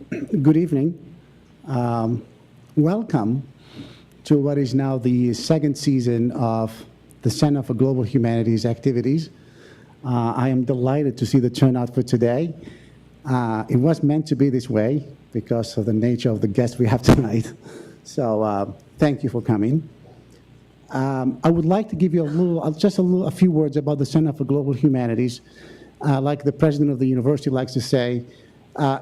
Good evening. Um, Welcome to what is now the second season of the Center for Global Humanities activities. I am delighted to see the turnout for today. It was meant to be this way because of the nature of the guests we have tonight. So thank you for coming. I would like to give you a few words about the Center for Global Humanities. Like the president of the university likes to say,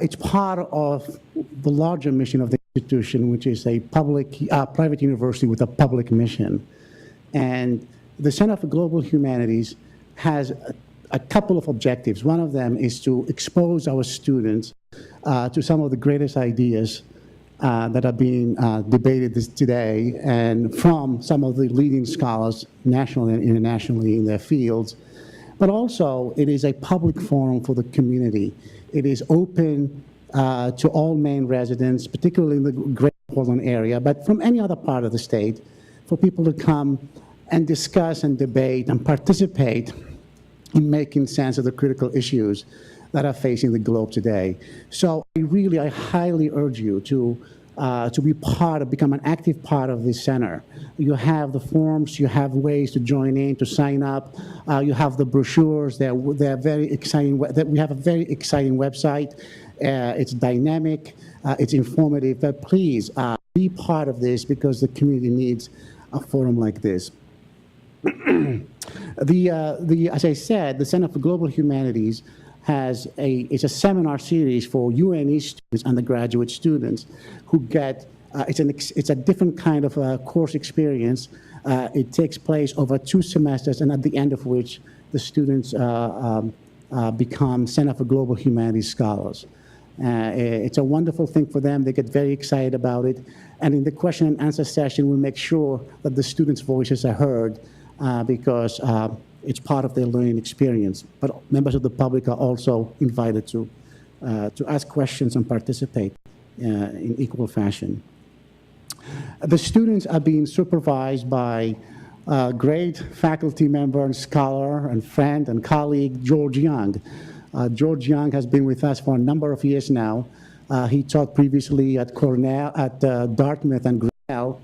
it's part of the larger mission of the institution, which is a private university with a public mission. And the Center for Global Humanities has a couple of objectives. One of them is to expose our students to some of the greatest ideas that are being debated today, and from some of the leading scholars nationally and internationally in their fields. But also, it is a public forum for the community. It is open to all Maine residents, particularly in the Greater Portland area, but from any other part of the state, for people to come and discuss and debate and participate in making sense of the critical issues that are facing the globe today. So I highly urge you to become an active part of this center. You have the forms, you have ways to join in, to sign up. You have the brochures. They're very exciting. We have a very exciting website. It's dynamic, it's informative, but please be part of this because the community needs a forum like this. As I said, the Center for Global Humanities it's a seminar series for UNE students, undergraduate students, who get, it's a different kind of course experience. It takes place over 2 semesters, and at the end of which the students become Center for Global Humanities scholars. It's a wonderful thing for them. They get very excited about it. And in the question and answer session, we make sure that the students' voices are heard because it's part of their learning experience. But members of the public are also invited to ask questions and participate in equal fashion. The students are being supervised by great faculty member and scholar and friend and colleague, George Young. George Young has been with us for a number of years now. He taught previously at Cornell, at Dartmouth and Grinnell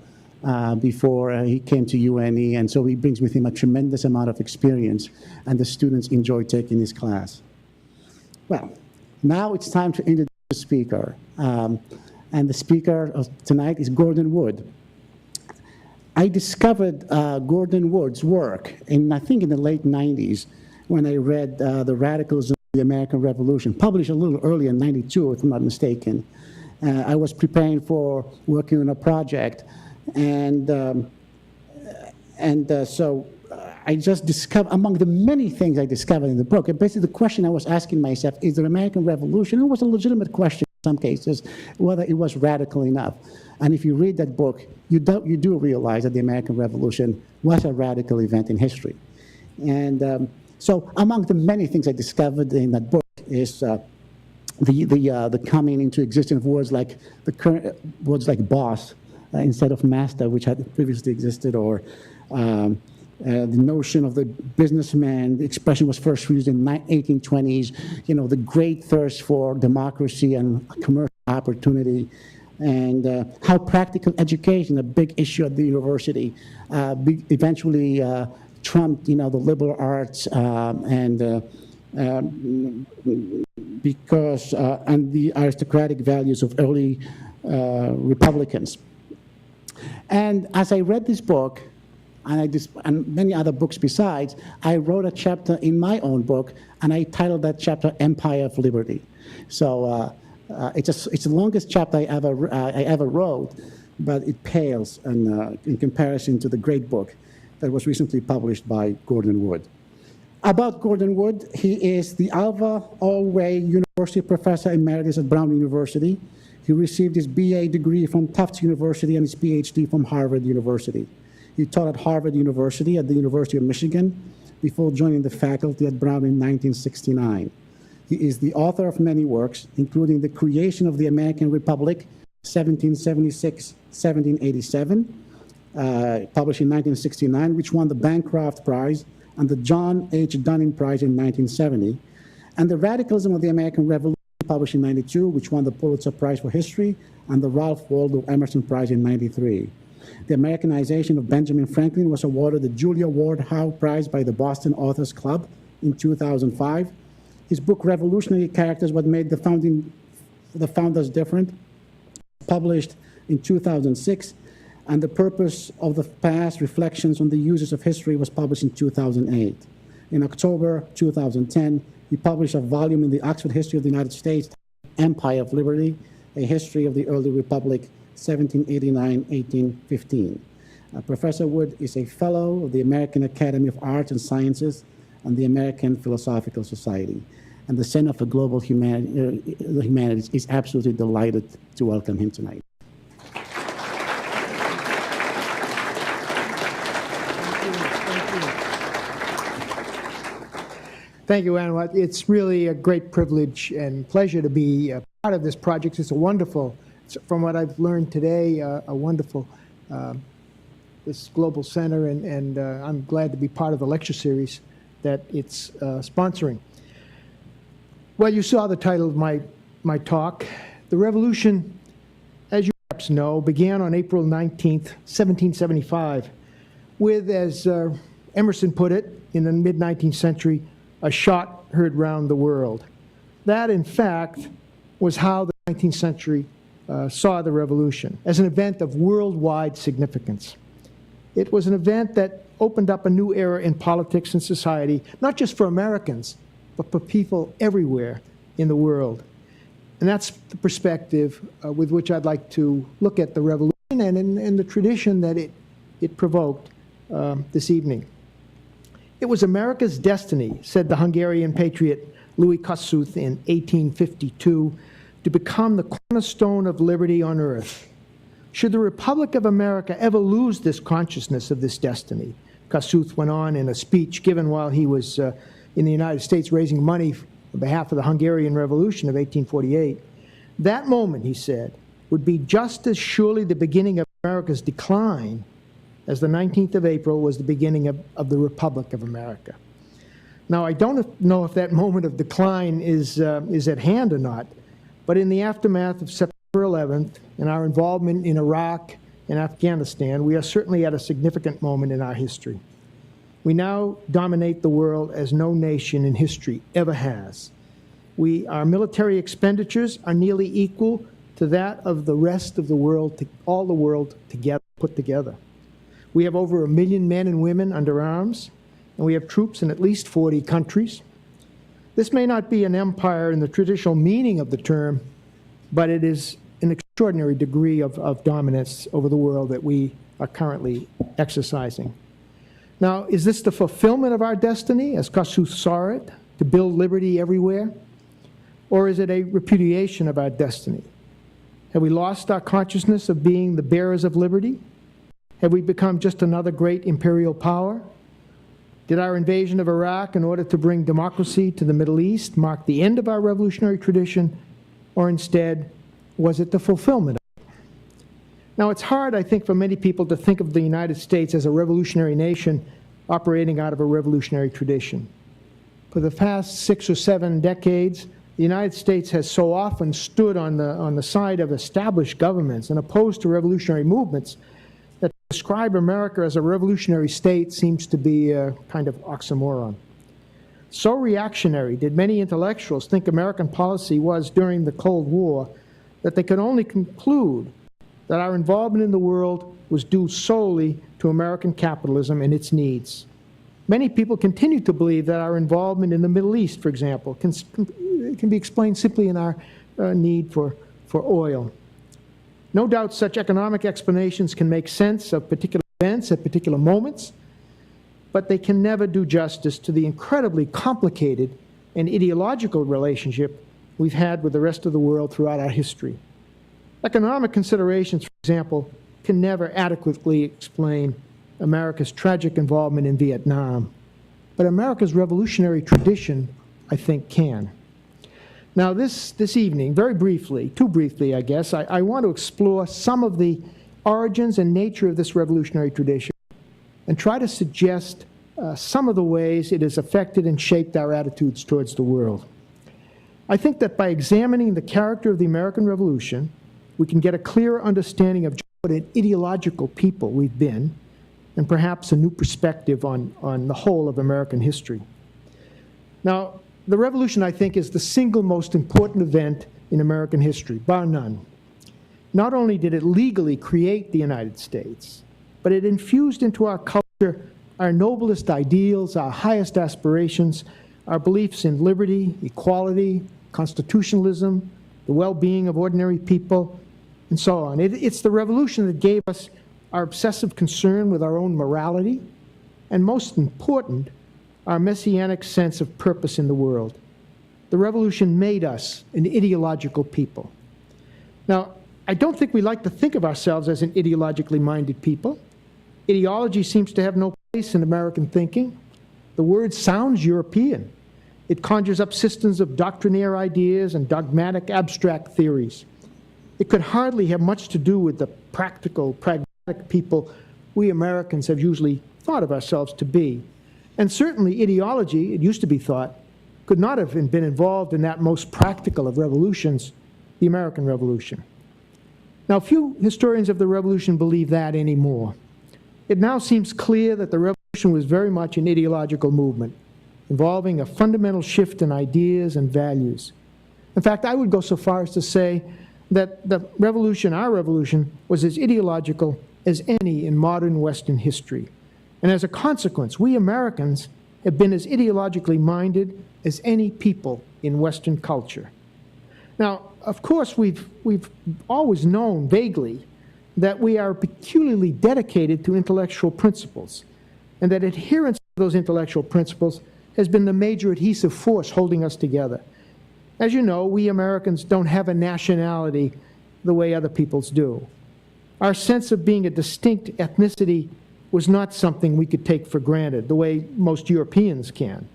before he came to UNE, and so he brings with him a tremendous amount of experience, and the students enjoy taking his class. Well, now it's time to introduce the speaker, and the speaker of tonight is Gordon Wood. I discovered Gordon Wood's work I think in the late 90s when I read The Radicalism of the American Revolution, published a little earlier in 92, if I'm not mistaken. I was preparing for working on a project, so I just discovered, among the many things I discovered in the book, basically the question I was asking myself, is the American Revolution, it was a legitimate question in some cases, whether it was radical enough. And if you read that book, you do realize that the American Revolution was a radical event in history. And so among the many things I discovered in that book is the coming into existence of words like words like boss instead of master, which had previously existed, or the notion of the businessman. The expression was first used in 1820s. You know, the great thirst for democracy and commercial opportunity, and how practical education, a big issue at the university, eventually trumped, the liberal arts and the aristocratic values of early Republicans. And as I read this book, and many other books besides, I wrote a chapter in my own book, and I titled that chapter "Empire of Liberty." So it's the longest chapter I ever wrote, but it pales in comparison to the great book that was recently published by Gordon Wood. About Gordon Wood, he is the Alva Allway University Professor Emeritus at Brown University. He received his BA degree from Tufts University and his PhD from Harvard University. He taught at Harvard University at the University of Michigan before joining the faculty at Brown in 1969. He is the author of many works, including The Creation of the American Republic, 1776-1787, published in 1969, which won the Bancroft Prize and the John H. Dunning Prize in 1970, and The Radicalism of the American Revolution, published in 92, which won the Pulitzer Prize for History, and the Ralph Waldo Emerson Prize in 93. The Americanization of Benjamin Franklin was awarded the Julia Ward Howe Prize by the Boston Authors Club in 2005. His book, Revolutionary Characters, What Made the Founders Different, published in 2006, and The Purpose of the Past, Reflections on the Uses of History was published in 2008. In October 2010, he published a volume in the Oxford History of the United States, Empire of Liberty, A History of the Early Republic, 1789-1815. Professor Wood is a fellow of the American Academy of Arts and Sciences and the American Philosophical Society. And the Center for Global Humanities is absolutely delighted to welcome him tonight. Thank you, Anwar. It's really a great privilege and pleasure to be part of this project. It's a wonderful, from what I've learned today, a wonderful, this Global Center, and I'm glad to be part of the lecture series that it's sponsoring. Well, you saw the title of my talk. The revolution, as you perhaps know, began on April 19th, 1775, with, as Emerson put it in the mid-19th century, a shot heard round the world. That, in fact, was how the 19th century saw the revolution, as an event of worldwide significance. It was an event that opened up a new era in politics and society, not just for Americans, but for people everywhere in the world. And that's the perspective with which I'd like to look at the revolution and in the tradition that it provoked this evening. It was America's destiny, said the Hungarian patriot Louis Kossuth in 1852, to become the cornerstone of liberty on earth. Should the Republic of America ever lose this consciousness of this destiny, Kossuth went on in a speech given while he was in the United States raising money on behalf of the Hungarian Revolution of 1848, that moment, he said, would be just as surely the beginning of America's decline as the 19th of April was the beginning of the Republic of America. Now, I don't know if that moment of decline is at hand or not, but in the aftermath of September 11th and our involvement in Iraq and Afghanistan, we are certainly at a significant moment in our history. We now dominate the world as no nation in history ever has. Our military expenditures are nearly equal to that of the rest of the world, all the world together, put together. We have over 1 million men and women under arms, and we have troops in at least 40 countries. This may not be an empire in the traditional meaning of the term, but it is an extraordinary degree of dominance over the world that we are currently exercising. Now, is this the fulfillment of our destiny, as Kossuth saw it, to build liberty everywhere? Or is it a repudiation of our destiny? Have we lost our consciousness of being the bearers of liberty? Have we become just another great imperial power? Did our invasion of Iraq in order to bring democracy to the Middle East mark the end of our revolutionary tradition, or instead, was it the fulfillment of it? Now, it's hard, I think, for many people to think of the United States as a revolutionary nation operating out of a revolutionary tradition. For the past 6 or 7 decades, the United States has so often stood on the side of established governments and opposed to revolutionary movements that to describe America as a revolutionary state seems to be a kind of oxymoron. So reactionary did many intellectuals think American policy was during the Cold War that they could only conclude that our involvement in the world was due solely to American capitalism and its needs. Many people continue to believe that our involvement in the Middle East, for example, can be explained simply in our need for oil. No doubt such economic explanations can make sense of particular events at particular moments, but they can never do justice to the incredibly complicated and ideological relationship we've had with the rest of the world throughout our history. Economic considerations, for example, can never adequately explain America's tragic involvement in Vietnam, but America's revolutionary tradition, I think, can. Now, this evening, very briefly, too briefly, I guess, I want to explore some of the origins and nature of this revolutionary tradition and try to suggest some of the ways it has affected and shaped our attitudes towards the world. I think that by examining the character of the American Revolution, we can get a clearer understanding of what an ideological people we've been, and perhaps a new perspective on the whole of American history. Now, the Revolution, I think, is the single most important event in American history, bar none. Not only did it legally create the United States, but it infused into our culture our noblest ideals, our highest aspirations, our beliefs in liberty, equality, constitutionalism, the well-being of ordinary people, and so on. It's the Revolution that gave us our obsessive concern with our own morality, and most important, our messianic sense of purpose in the world. The Revolution made us an ideological people. Now, I don't think we like to think of ourselves as an ideologically minded people. Ideology seems to have no place in American thinking. The word sounds European. It conjures up systems of doctrinaire ideas and dogmatic abstract theories. It could hardly have much to do with the practical, pragmatic people we Americans have usually thought of ourselves to be. And certainly ideology, it used to be thought, could not have been involved in that most practical of revolutions, the American Revolution. Now, few historians of the Revolution believe that anymore. It now seems clear that the Revolution was very much an ideological movement, involving a fundamental shift in ideas and values. In fact, I would go so far as to say that the revolution, our revolution, was as ideological as any in modern Western history. And as a consequence, we Americans have been as ideologically minded as any people in Western culture. Now, of course, we've always known vaguely that we are peculiarly dedicated to intellectual principles, and that adherence to those intellectual principles has been the major adhesive force holding us together. As you know, we Americans don't have a nationality the way other peoples do. Our sense of being a distinct ethnicity was not something we could take for granted, the way most Europeans can,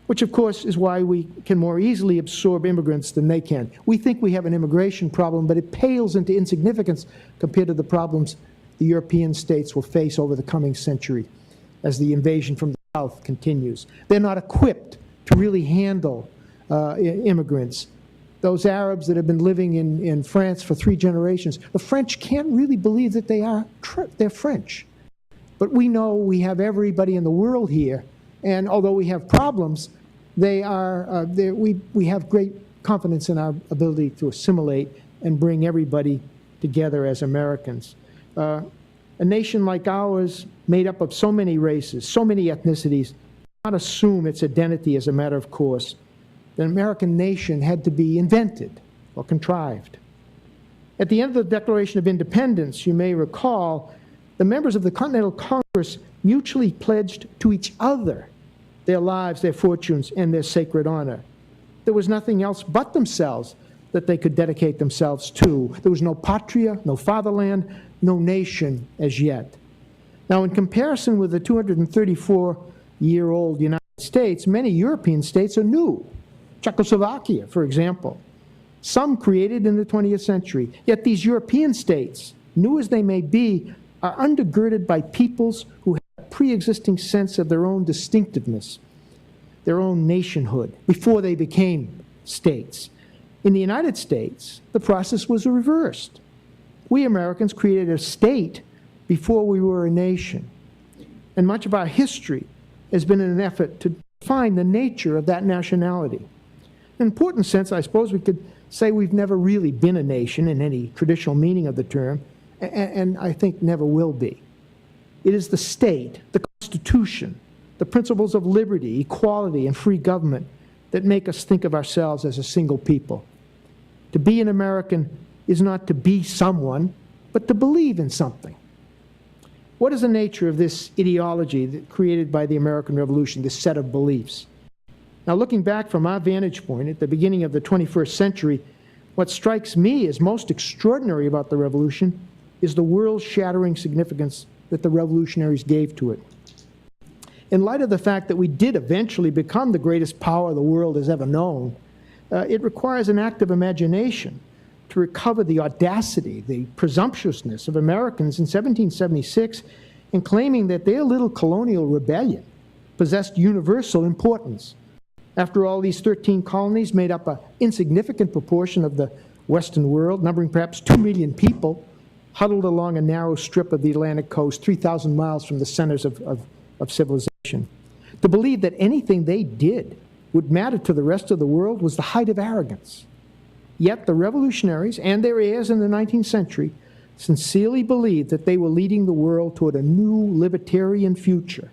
which of course is why we can more easily absorb immigrants than they can. We think we have an immigration problem, but it pales into insignificance compared to the problems the European states will face over the coming century as the invasion from the south continues. They're not equipped to really handle immigrants. Those Arabs that have been living in France for 3 generations, the French can't really believe that they're French. But we know we have everybody in the world here, and although we have problems, we have great confidence in our ability to assimilate and bring everybody together as Americans. A nation like ours, made up of so many races, so many ethnicities, not assume its identity as a matter of course. The American nation had to be invented or contrived. At the end of the Declaration of Independence, you may recall, the members of the Continental Congress mutually pledged to each other their lives, their fortunes, and their sacred honor. There was nothing else but themselves that they could dedicate themselves to. There was no patria, no fatherland, no nation as yet. Now, in comparison with the 234-year-old United States, many European states are new. Czechoslovakia, for example, some created in the 20th century. Yet these European states, new as they may be, are undergirded by peoples who have a pre-existing sense of their own distinctiveness, their own nationhood, before they became states. In the United States, the process was reversed. We Americans created a state before we were a nation. And much of our history has been an effort to define the nature of that nationality. In an important sense, I suppose we could say we've never really been a nation in any traditional meaning of the term, and I think never will be. It is the state, the Constitution, the principles of liberty, equality, and free government that make us think of ourselves as a single people. To be an American is not to be someone, but to believe in something. What is the nature of this ideology that created by the American Revolution, this set of beliefs? Now, looking back from our vantage point at the beginning of the 21st century, what strikes me as most extraordinary about the Revolution is the world-shattering significance that the revolutionaries gave to it. In light of the fact that we did eventually become the greatest power the world has ever known, it requires an active imagination to recover the audacity, the presumptuousness of Americans in 1776 in claiming that their little colonial rebellion possessed universal importance. After all, these 13 colonies made up an insignificant proportion of the Western world, numbering perhaps 2 million people, huddled along a narrow strip of the Atlantic coast, 3,000 miles from the centers of civilization. To believe that anything they did would matter to the rest of the world was the height of arrogance. Yet the revolutionaries and their heirs in the 19th century sincerely believed that they were leading the world toward a new libertarian future.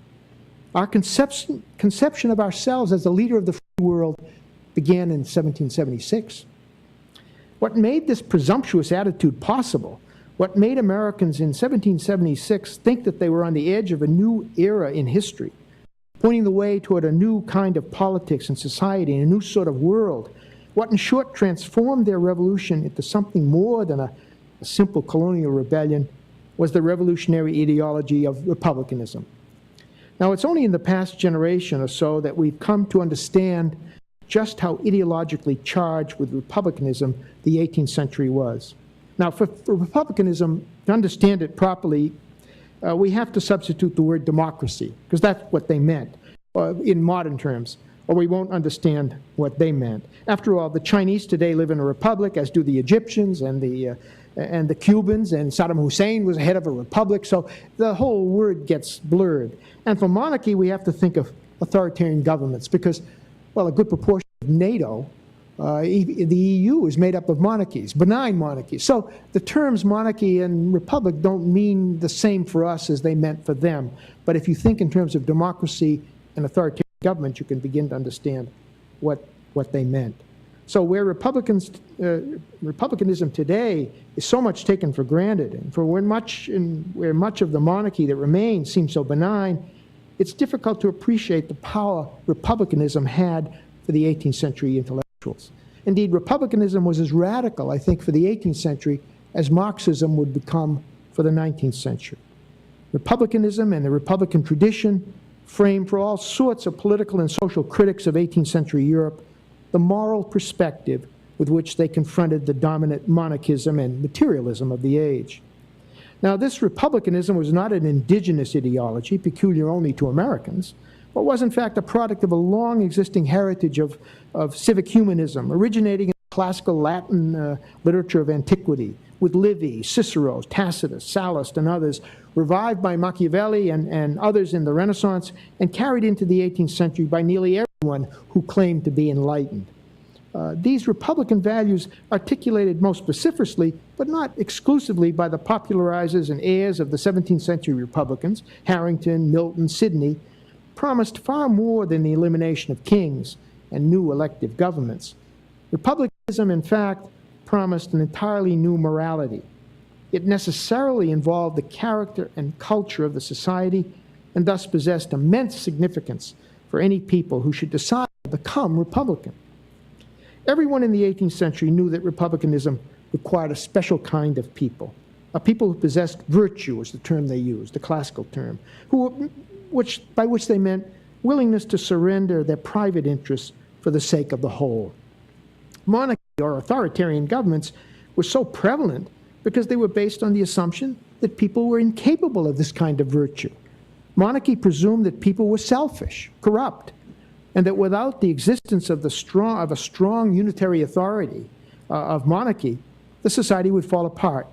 Our conception of ourselves as the leader of the free world began in 1776. What made this presumptuous attitude possible, what made Americans in 1776 think that they were on the edge of a new era in history, pointing the way toward a new kind of politics and society and a new sort of world, what in short transformed their revolution into something more than a simple colonial rebellion, was the revolutionary ideology of republicanism. Now, it's only in the past generation or so that we've come to understand just how ideologically charged with republicanism the 18th century was. Now, for republicanism, to understand it properly, we have to substitute the word democracy, because that's what they meant in modern terms, or we won't understand what they meant. After all, the Chinese today live in a republic, as do the Egyptians and the Cubans, and Saddam Hussein was head of a republic, so the whole word gets blurred. And for monarchy, we have to think of authoritarian governments, because, well, a good proportion of NATO, the EU is made up of monarchies, benign monarchies. So the terms monarchy and republic don't mean the same for us as they meant for them. But if you think in terms of democracy and authoritarian government, you can begin to understand what they meant. So where republicanism today is so much taken for granted, and where much of the monarchy that remains seems so benign, it's difficult to appreciate the power republicanism had for the 18th century intellectuals. Indeed, republicanism was as radical, I think, for the 18th century as Marxism would become for the 19th century. Republicanism and the Republican tradition framed for all sorts of political and social critics of 18th century Europe the moral perspective with which they confronted the dominant monarchism and materialism of the age. Now, this republicanism was not an indigenous ideology peculiar only to Americans, but was in fact a product of a long existing heritage of civic humanism, originating in the classical Latin literature of antiquity, with Livy, Cicero, Tacitus, Sallust, and others, revived by Machiavelli and others in the Renaissance, and carried into the 18th century by nearly everyone who claimed to be enlightened. These Republican values, articulated most vociferously, but not exclusively by the popularizers and heirs of the 17th century Republicans, Harrington, Milton, Sidney, promised far more than the elimination of kings and new elective governments. Republicanism, in fact, promised an entirely new morality. It necessarily involved the character and culture of the society, and thus possessed immense significance for any people who should decide to become Republican. Everyone in the 18th century knew that republicanism required a special kind of people, a people who possessed virtue, was the term they used, the classical term, by which they meant willingness to surrender their private interests for the sake of the whole. Monarchy or authoritarian governments were so prevalent because they were based on the assumption that people were incapable of this kind of virtue. Monarchy presumed that people were selfish, corrupt, and that without the existence of a strong unitary authority of monarchy, the society would fall apart.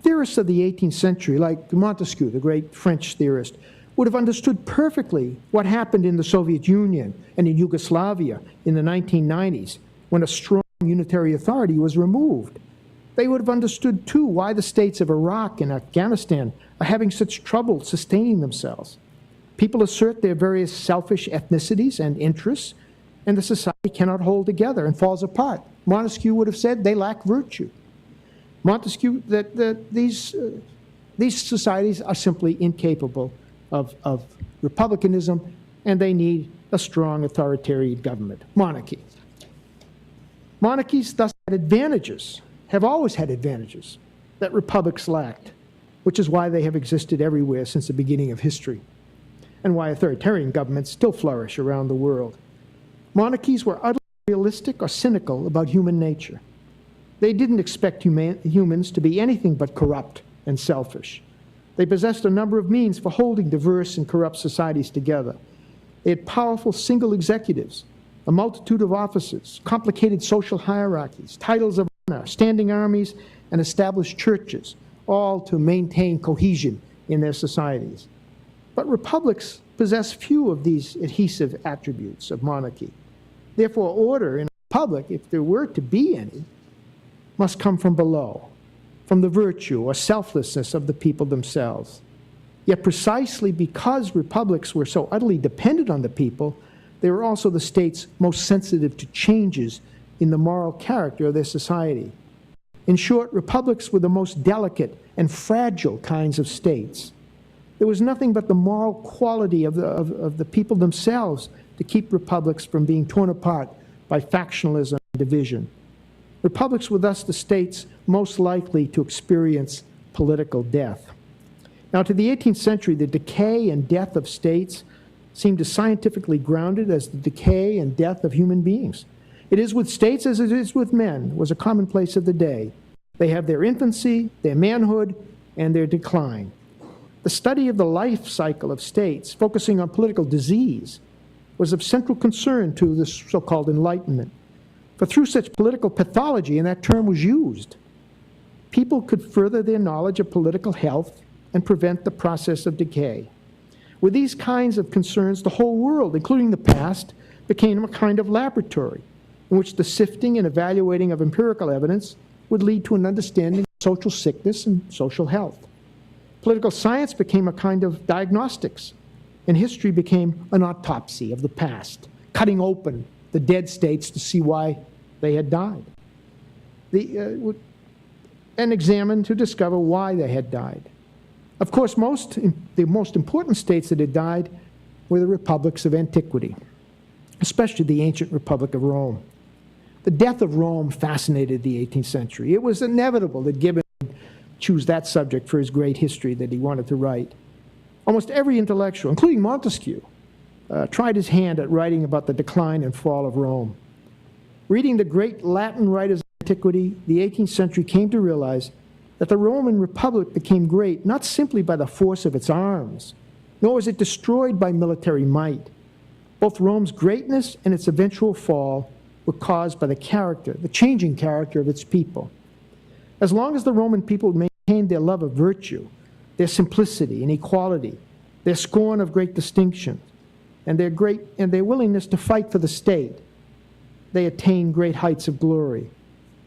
Theorists of the 18th century, like Montesquieu, the great French theorist, would have understood perfectly what happened in the Soviet Union and in Yugoslavia in the 1990s, when a strong unitary authority was removed. They would have understood, too, why the states of Iraq and Afghanistan are having such trouble sustaining themselves. People assert their various selfish ethnicities and interests, and the society cannot hold together and falls apart. Montesquieu would have said they lack virtue. Montesquieu, that these societies are simply incapable of republicanism, and they need a strong authoritarian government, monarchy. Monarchies thus had advantages, have always had advantages, that republics lacked, which is why they have existed everywhere since the beginning of history, and why authoritarian governments still flourish around the world. Monarchies were utterly realistic or cynical about human nature. They didn't expect humans to be anything but corrupt and selfish. They possessed a number of means for holding diverse and corrupt societies together. They had powerful single executives a multitude of offices, complicated social hierarchies, titles of honor, standing armies, and established churches, all to maintain cohesion in their societies. But republics possess few of these adhesive attributes of monarchy. Therefore, order in a republic, if there were to be any, must come from below, from the virtue or selflessness of the people themselves. Yet precisely because republics were so utterly dependent on the people, they were also the states most sensitive to changes in the moral character of their society. In short, republics were the most delicate and fragile kinds of states. There was nothing but the moral quality of the people themselves to keep republics from being torn apart by factionalism and division. Republics were thus the states most likely to experience political death. Now, to the 18th century, the decay and death of states seemed as scientifically grounded as the decay and death of human beings. It is with states as it is with men, was a commonplace of the day. They have their infancy, their manhood, and their decline. The study of the life cycle of states, focusing on political disease, was of central concern to the so-called Enlightenment. For through such political pathology, and that term was used, people could further their knowledge of political health and prevent the process of decay. With these kinds of concerns, the whole world, including the past, became a kind of laboratory in which the sifting and evaluating of empirical evidence would lead to an understanding of social sickness and social health. Political science became a kind of diagnostics, and history became an autopsy of the past, cutting open the dead states to see why they had died, and examined to discover why they had died. Of course, the most important states that had died were the republics of antiquity, especially the ancient Republic of Rome. The death of Rome fascinated the 18th century. It was inevitable that Gibbon would choose that subject for his great history that he wanted to write. Almost every intellectual, including Montesquieu, tried his hand at writing about the decline and fall of Rome. Reading the great Latin writers of antiquity, the 18th century came to realize that the Roman Republic became great not simply by the force of its arms, nor was it destroyed by military might. Both Rome's greatness and its eventual fall were caused by the changing character of its people. As long as the Roman people maintained their love of virtue, their simplicity and equality, their scorn of great distinction, and their willingness to fight for the state, they attained great heights of glory.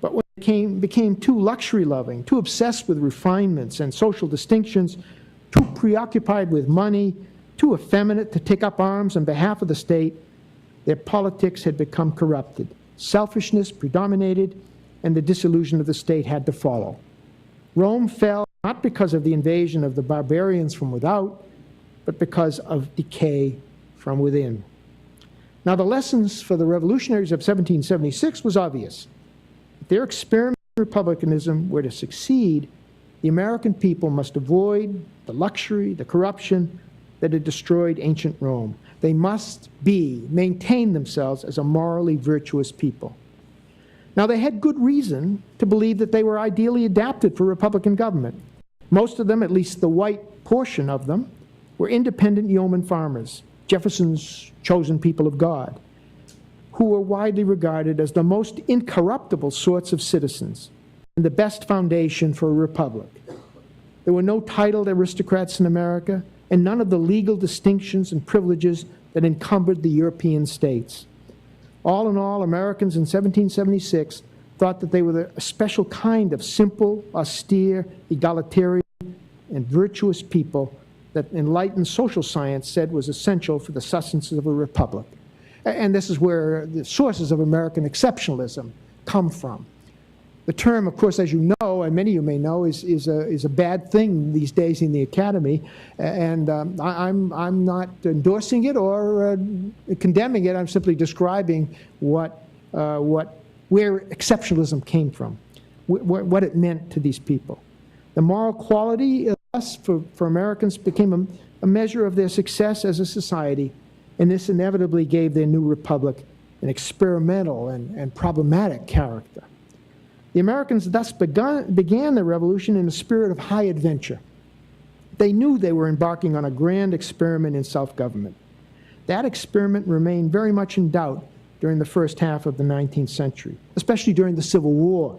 But when they became too luxury-loving, too obsessed with refinements and social distinctions, too preoccupied with money, too effeminate to take up arms on behalf of the state, their politics had become corrupted. Selfishness predominated, and the dissolution of the state had to follow. Rome fell not because of the invasion of the barbarians from without, but because of decay from within. Now, the lessons for the revolutionaries of 1776 was obvious. If their experiment in republicanism were to succeed, the American people must avoid the luxury, the corruption that had destroyed ancient Rome. They must maintain themselves as a morally virtuous people. Now, they had good reason to believe that they were ideally adapted for Republican government. Most of them, at least the white portion of them, were independent yeoman farmers, Jefferson's chosen people of God, who were widely regarded as the most incorruptible sorts of citizens and the best foundation for a republic. There were no titled aristocrats in America, and none of the legal distinctions and privileges that encumbered the European states. All in all, Americans in 1776 thought that they were a special kind of simple, austere, egalitarian, and virtuous people that enlightened social science said was essential for the sustenance of a republic. And this is where the sources of American exceptionalism come from. The term, of course, as you know, and many of you may know, is a bad thing these days in the academy, and I'm not endorsing it or condemning it. I'm simply describing where exceptionalism came from, what it meant to these people. The moral quality, thus, for Americans became a measure of their success as a society, and this inevitably gave their new republic an experimental and problematic character. The Americans thus began the revolution in a spirit of high adventure. They knew they were embarking on a grand experiment in self-government. That experiment remained very much in doubt during the first half of the 19th century, especially during the Civil War,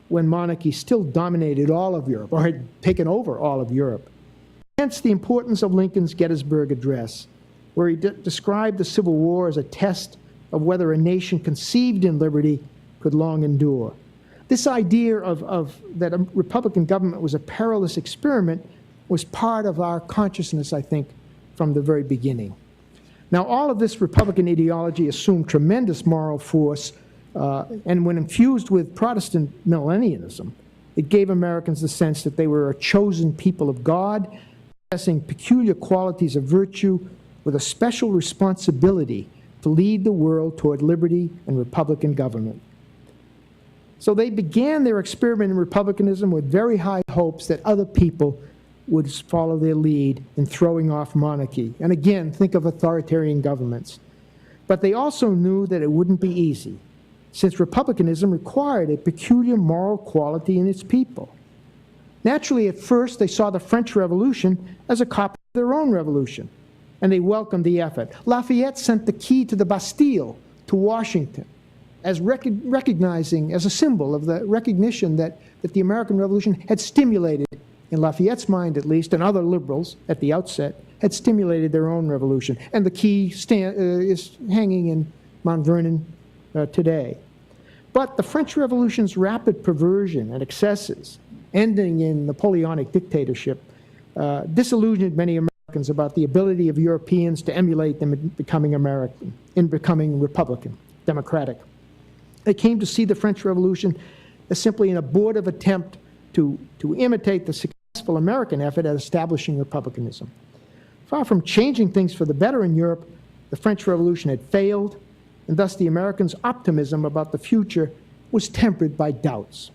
when monarchy still dominated all of Europe, or had taken over all of Europe. Hence the importance of Lincoln's Gettysburg Address, where he described the Civil War as a test of whether a nation conceived in liberty could long endure. This idea that a Republican government was a perilous experiment was part of our consciousness, I think, from the very beginning. Now, all of this Republican ideology assumed tremendous moral force, and when infused with Protestant millennialism, it gave Americans the sense that they were a chosen people of God, possessing peculiar qualities of virtue, with a special responsibility to lead the world toward liberty and Republican government. So they began their experiment in republicanism with very high hopes that other people would follow their lead in throwing off monarchy. And again, think of authoritarian governments. But they also knew that it wouldn't be easy, since republicanism required a peculiar moral quality in its people. Naturally, at first, they saw the French Revolution as a copy of their own revolution, and they welcomed the effort. Lafayette sent the key to the Bastille to Washington, as recognizing, as a symbol of the recognition that the American Revolution had stimulated, in Lafayette's mind at least, and other liberals at the outset, had stimulated their own revolution. And the key is hanging in Mount Vernon today. But the French Revolution's rapid perversion and excesses, ending in Napoleonic dictatorship, disillusioned many Americans about the ability of Europeans to emulate them in becoming American, in becoming Republican, democratic. They came to see the French Revolution as simply an abortive attempt to imitate the successful American effort at establishing republicanism. Far from changing things for the better in Europe, the French Revolution had failed, and thus the Americans' optimism about the future was tempered by doubts.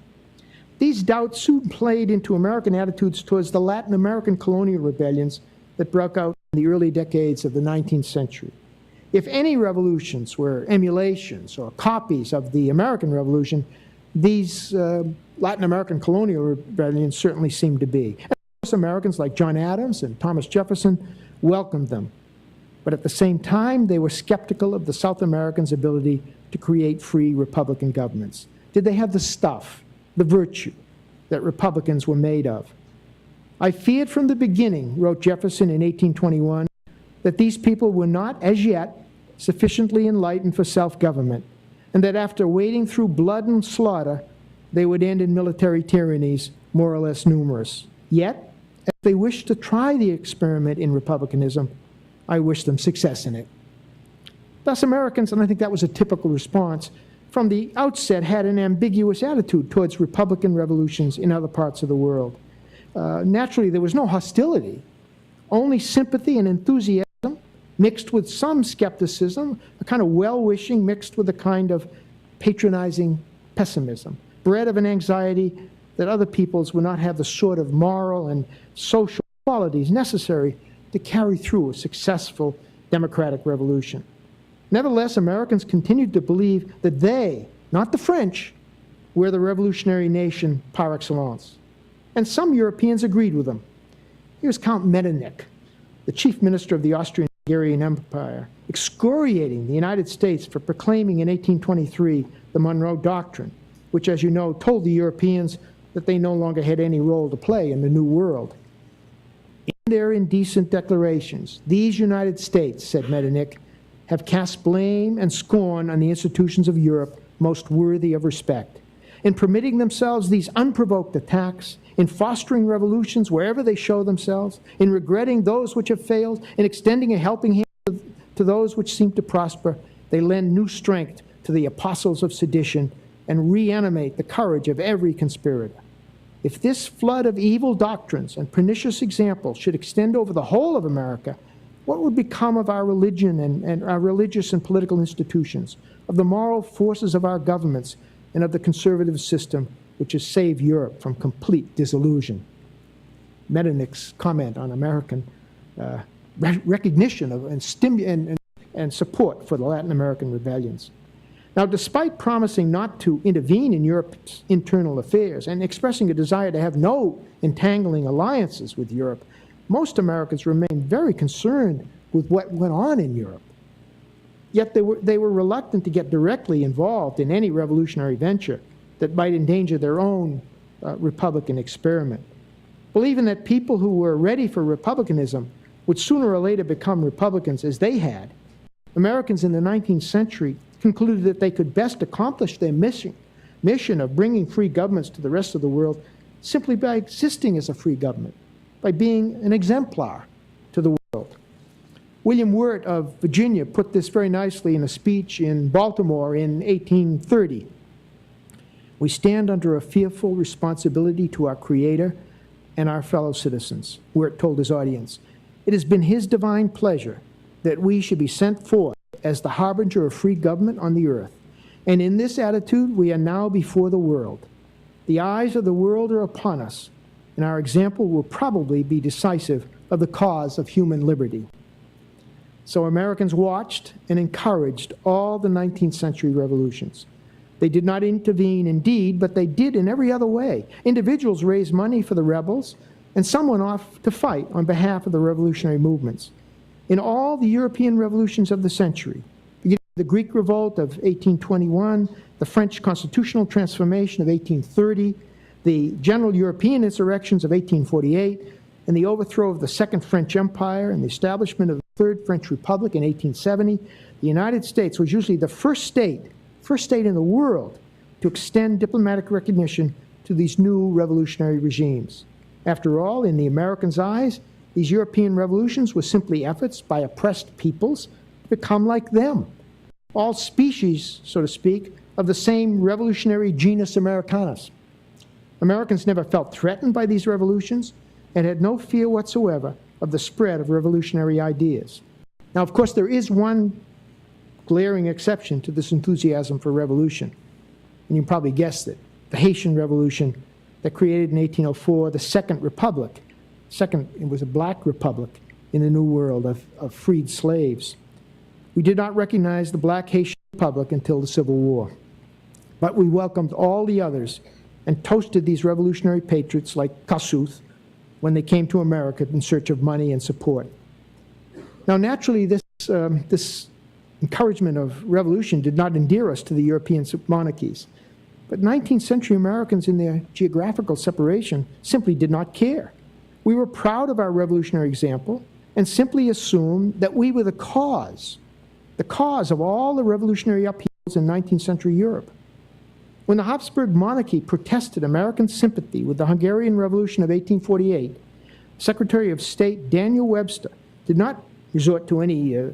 These doubts soon played into American attitudes towards the Latin American colonial rebellions that broke out in the early decades of the 19th century. If any revolutions were emulations or copies of the American Revolution, these Latin American colonial rebellions certainly seemed to be. And of course, Americans like John Adams and Thomas Jefferson welcomed them. But at the same time, they were skeptical of the South Americans' ability to create free Republican governments. Did they have the stuff, the virtue, that Republicans were made of? I feared from the beginning, wrote Jefferson in 1821, that these people were not, as yet, sufficiently enlightened for self-government, and that after wading through blood and slaughter, they would end in military tyrannies more or less numerous. Yet, if they wished to try the experiment in republicanism, I wish them success in it. Thus, Americans, and I think that was a typical response, from the outset had an ambiguous attitude towards Republican revolutions in other parts of the world. Naturally, there was no hostility, only sympathy and enthusiasm, mixed with some skepticism, a kind of well-wishing mixed with a kind of patronizing pessimism, bred of an anxiety that other peoples would not have the sort of moral and social qualities necessary to carry through a successful democratic revolution. Nevertheless, Americans continued to believe that they, not the French, were the revolutionary nation par excellence. And some Europeans agreed with them. Here's Count Metternich, the chief minister of the Austrian-Hungarian Empire, excoriating the United States for proclaiming in 1823 the Monroe Doctrine, which, as you know, told the Europeans that they no longer had any role to play in the New World. In their indecent declarations, these United States, said Metternich, have cast blame and scorn on the institutions of Europe most worthy of respect. In permitting themselves these unprovoked attacks, in fostering revolutions wherever they show themselves, in regretting those which have failed, in extending a helping hand to those which seem to prosper, they lend new strength to the apostles of sedition and reanimate the courage of every conspirator. If this flood of evil doctrines and pernicious examples should extend over the whole of America, what would become of our religion and our religious and political institutions, of the moral forces of our governments, and of the conservative system which has saved Europe from complete disillusion? Metternich's comment on American recognition of and support for the Latin American rebellions. Now, despite promising not to intervene in Europe's internal affairs and expressing a desire to have no entangling alliances with Europe, most Americans remained very concerned with what went on in Europe. Yet they were reluctant to get directly involved in any revolutionary venture that might endanger their own Republican experiment. Believing that people who were ready for republicanism would sooner or later become Republicans as they had, Americans in the 19th century concluded that they could best accomplish their mission of bringing free governments to the rest of the world simply by existing as a free government, by being an exemplar to the world. William Wirt of Virginia put this very nicely in a speech in Baltimore in 1830. We stand under a fearful responsibility to our Creator and our fellow citizens, Wirt told his audience. It has been His divine pleasure that we should be sent forth as the harbinger of free government on the earth. And in this attitude, we are now before the world. The eyes of the world are upon us, and our example will probably be decisive of the cause of human liberty. So Americans watched and encouraged all the 19th century revolutions. They did not intervene indeed, but they did in every other way. Individuals raised money for the rebels, and some went off to fight on behalf of the revolutionary movements. In all the European revolutions of the century, the Greek Revolt of 1821, the French constitutional transformation of 1830, the general European insurrections of 1848, and the overthrow of the Second French Empire and the establishment of the Third French Republic in 1870, the United States was usually the first state in the world to extend diplomatic recognition to these new revolutionary regimes. After all, in the Americans' eyes, these European revolutions were simply efforts by oppressed peoples to become like them. All species, so to speak, of the same revolutionary genus Americanus. Americans never felt threatened by these revolutions and had no fear whatsoever of the spread of revolutionary ideas. Now, of course, there is one glaring exception to this enthusiasm for revolution, and you probably guessed it, the Haitian Revolution that created in 1804 the Second Republic. It was a black republic in the New World of freed slaves. We did not recognize the Black Haitian Republic until the Civil War. But we welcomed all the others and toasted these revolutionary patriots like Kossuth when they came to America in search of money and support. Now, naturally, this encouragement of revolution did not endear us to the European monarchies. But 19th century Americans in their geographical separation simply did not care. We were proud of our revolutionary example and simply assumed that we were the cause of all the revolutionary upheavals in 19th century Europe. When the Habsburg monarchy protested American sympathy with the Hungarian Revolution of 1848, Secretary of State Daniel Webster did not resort to any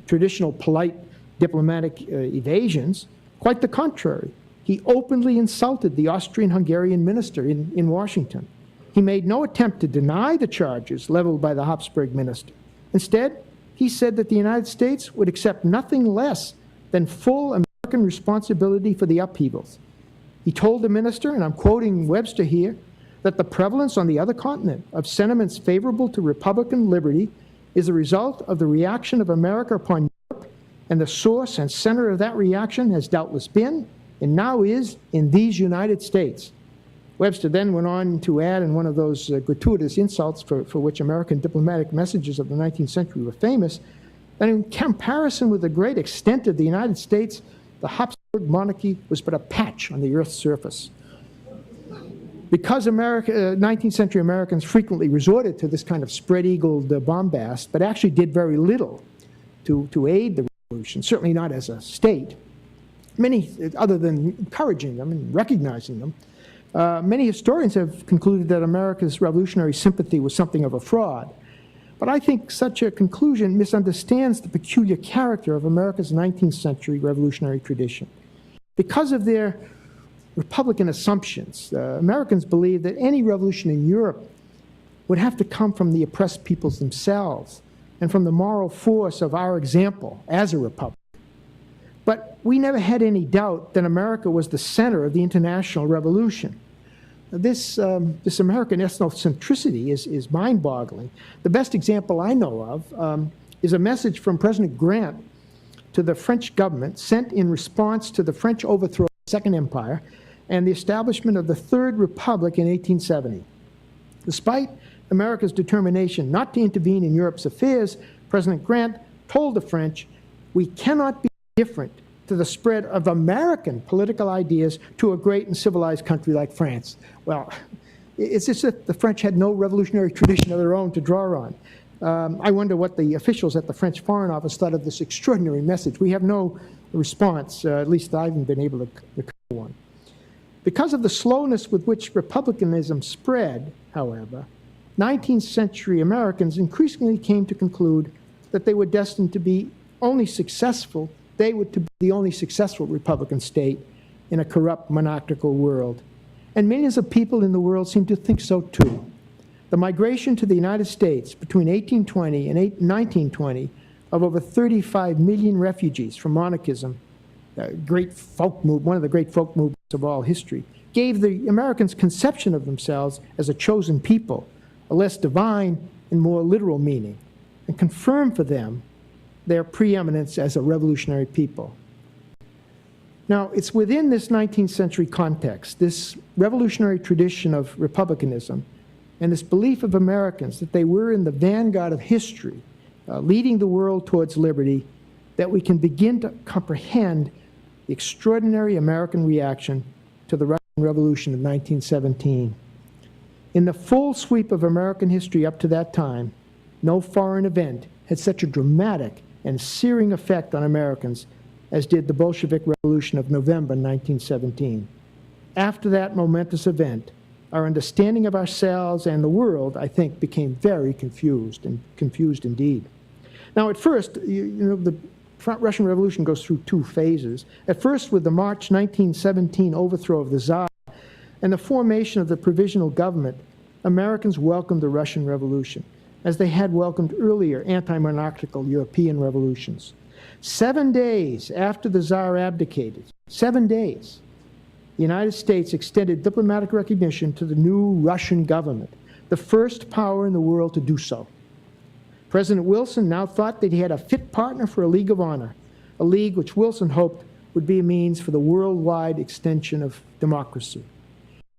traditional polite diplomatic evasions. Quite the contrary. He openly insulted the Austrian-Hungarian minister in Washington. He made no attempt to deny the charges leveled by the Habsburg minister. Instead, he said that the United States would accept nothing less than full American responsibility for the upheavals. He told the minister, and I'm quoting Webster here, that the prevalence on the other continent of sentiments favorable to Republican liberty is a result of the reaction of America upon Europe, and the source and center of that reaction has doubtless been, and now is, in these United States. Webster then went on to add, in one of those gratuitous insults for which American diplomatic messages of the 19th century were famous, that in comparison with the great extent of the United States, the Habsburg monarchy was but a patch on the Earth's surface. Because 19th century Americans frequently resorted to this kind of spread-eagled bombast, but actually did very little to aid the revolution, certainly not as a state, many, other than encouraging them and recognizing them, many historians have concluded that America's revolutionary sympathy was something of a fraud. But I think such a conclusion misunderstands the peculiar character of America's 19th century revolutionary tradition. Because of their Republican assumptions, Americans believed that any revolution in Europe would have to come from the oppressed peoples themselves and from the moral force of our example as a republic. But we never had any doubt that America was the center of the international revolution. This American ethnocentricity is mind-boggling. The best example I know of is a message from President Grant to the French government sent in response to the French overthrow of the Second Empire and the establishment of the Third Republic in 1870. Despite America's determination not to intervene in Europe's affairs, President Grant told the French, We cannot be different to the spread of American political ideas to a great and civilized country like France. Well, it's as if the French had no revolutionary tradition of their own to draw on. I wonder what the officials at the French Foreign Office thought of this extraordinary message. We have no response, at least I haven't been able to recover one. Because of the slowness with which republicanism spread, however, 19th century Americans increasingly came to conclude that they were destined to be only successful, they were to be the only successful Republican state in a corrupt monarchical world. And millions of people in the world seem to think so too. The migration to the United States between 1820 and 1920 of over 35 million refugees from monarchism, one of the great folk movements of all history, gave the Americans conception of themselves as a chosen people, a less divine and more literal meaning, and confirmed for them their preeminence as a revolutionary people. Now, it's within this 19th century context, this revolutionary tradition of republicanism, and this belief of Americans that they were in the vanguard of history, leading the world towards liberty, that we can begin to comprehend the extraordinary American reaction to the Russian Revolution of 1917. In the full sweep of American history up to that time, no foreign event had such a dramatic and searing effect on Americans as did the Bolshevik Revolution of November 1917. After that momentous event, our understanding of ourselves and the world, I think, became very confused, and confused indeed. Now, at first, the Russian Revolution goes through two phases. At first, with the March 1917 overthrow of the Tsar and the formation of the provisional government, Americans welcomed the Russian Revolution, as they had welcomed earlier anti-monarchical European revolutions. 7 days after the Tsar abdicated, 7 days, the United States extended diplomatic recognition to the new Russian government, the first power in the world to do so. President Wilson now thought that he had a fit partner for a League of Honor, a league which Wilson hoped would be a means for the worldwide extension of democracy.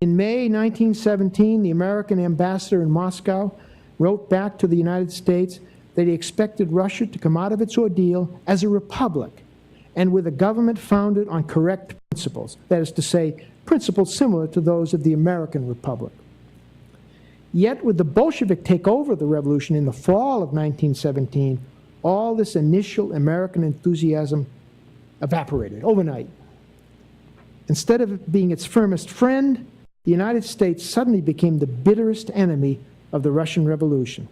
In May 1917, the American ambassador in Moscow wrote back to the United States that he expected Russia to come out of its ordeal as a republic and with a government founded on correct principles, that is to say, principles similar to those of the American Republic. Yet, with the Bolshevik takeover of the revolution in the fall of 1917, all this initial American enthusiasm evaporated overnight. Instead of being its firmest friend, the United States suddenly became the bitterest enemy of the Russian Revolution.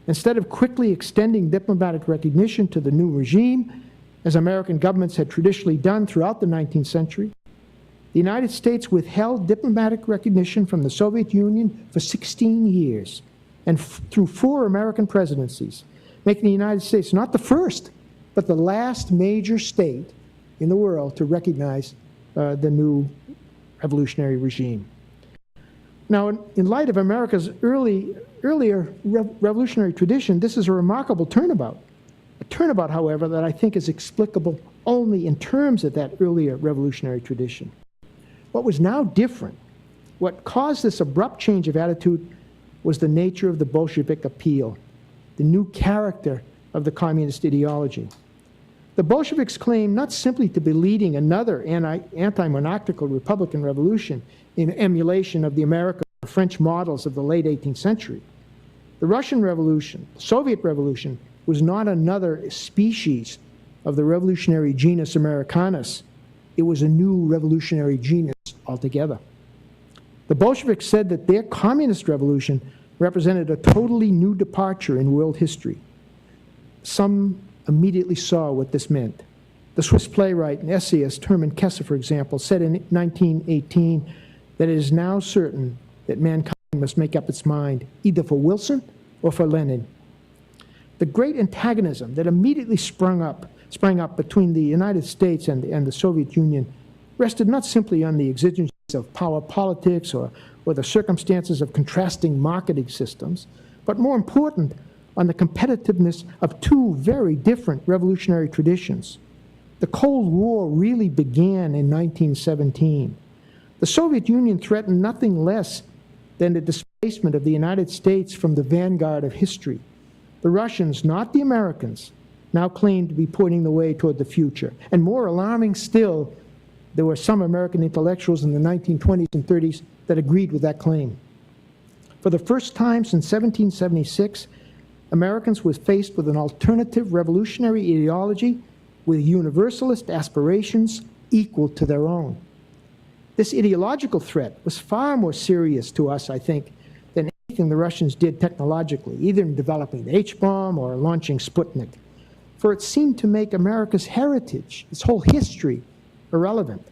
Instead of quickly extending diplomatic recognition to the new regime, as American governments had traditionally done throughout the 19th century, the United States withheld diplomatic recognition from the Soviet Union for 16 years, and through 4 American presidencies, making the United States not the first, but the last major state in the world to recognize the new revolutionary regime. Now, in light of America's earlier revolutionary tradition, this is a remarkable turnabout. A turnabout, however, that I think is explicable only in terms of that earlier revolutionary tradition. What was now different, what caused this abrupt change of attitude, was the nature of the Bolshevik appeal, the new character of the communist ideology. The Bolsheviks claimed not simply to be leading another anti-monarchical Republican revolution in emulation of the American or French models of the late 18th century. The Russian Revolution, the Soviet Revolution, was not another species of the revolutionary genus Americanus. It was a new revolutionary genus altogether. The Bolsheviks said that their communist revolution represented a totally new departure in world history. Some immediately saw what this meant. The Swiss playwright and essayist Hermann Kesse, for example, said in 1918 that it is now certain that mankind must make up its mind either for Wilson or for Lenin. The great antagonism that immediately sprang up between the United States and the Soviet Union rested not simply on the exigencies of power politics or the circumstances of contrasting marketing systems, but more important, on the competitiveness of two very different revolutionary traditions. The Cold War really began in 1917. The Soviet Union threatened nothing less than the displacement of the United States from the vanguard of history. The Russians, not the Americans, now claimed to be pointing the way toward the future. And more alarming still, there were some American intellectuals in the 1920s and 30s that agreed with that claim. For the first time since 1776, Americans were faced with an alternative revolutionary ideology with universalist aspirations equal to their own. This ideological threat was far more serious to us, I think, than anything the Russians did technologically, either in developing the H-bomb or launching Sputnik, for it seemed to make America's heritage, its whole history, irrelevant.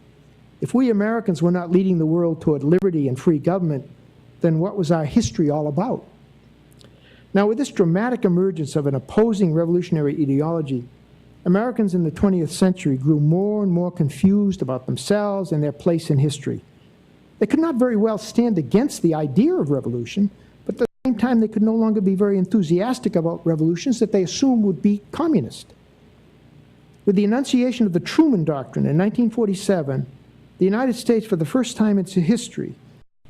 If we Americans were not leading the world toward liberty and free government, then what was our history all about? Now, with this dramatic emergence of an opposing revolutionary ideology, Americans in the 20th century grew more and more confused about themselves and their place in history. They could not very well stand against the idea of revolution, but at the same time they could no longer be very enthusiastic about revolutions that they assumed would be communist. With the enunciation of the Truman Doctrine in 1947, the United States, for the first time in its history,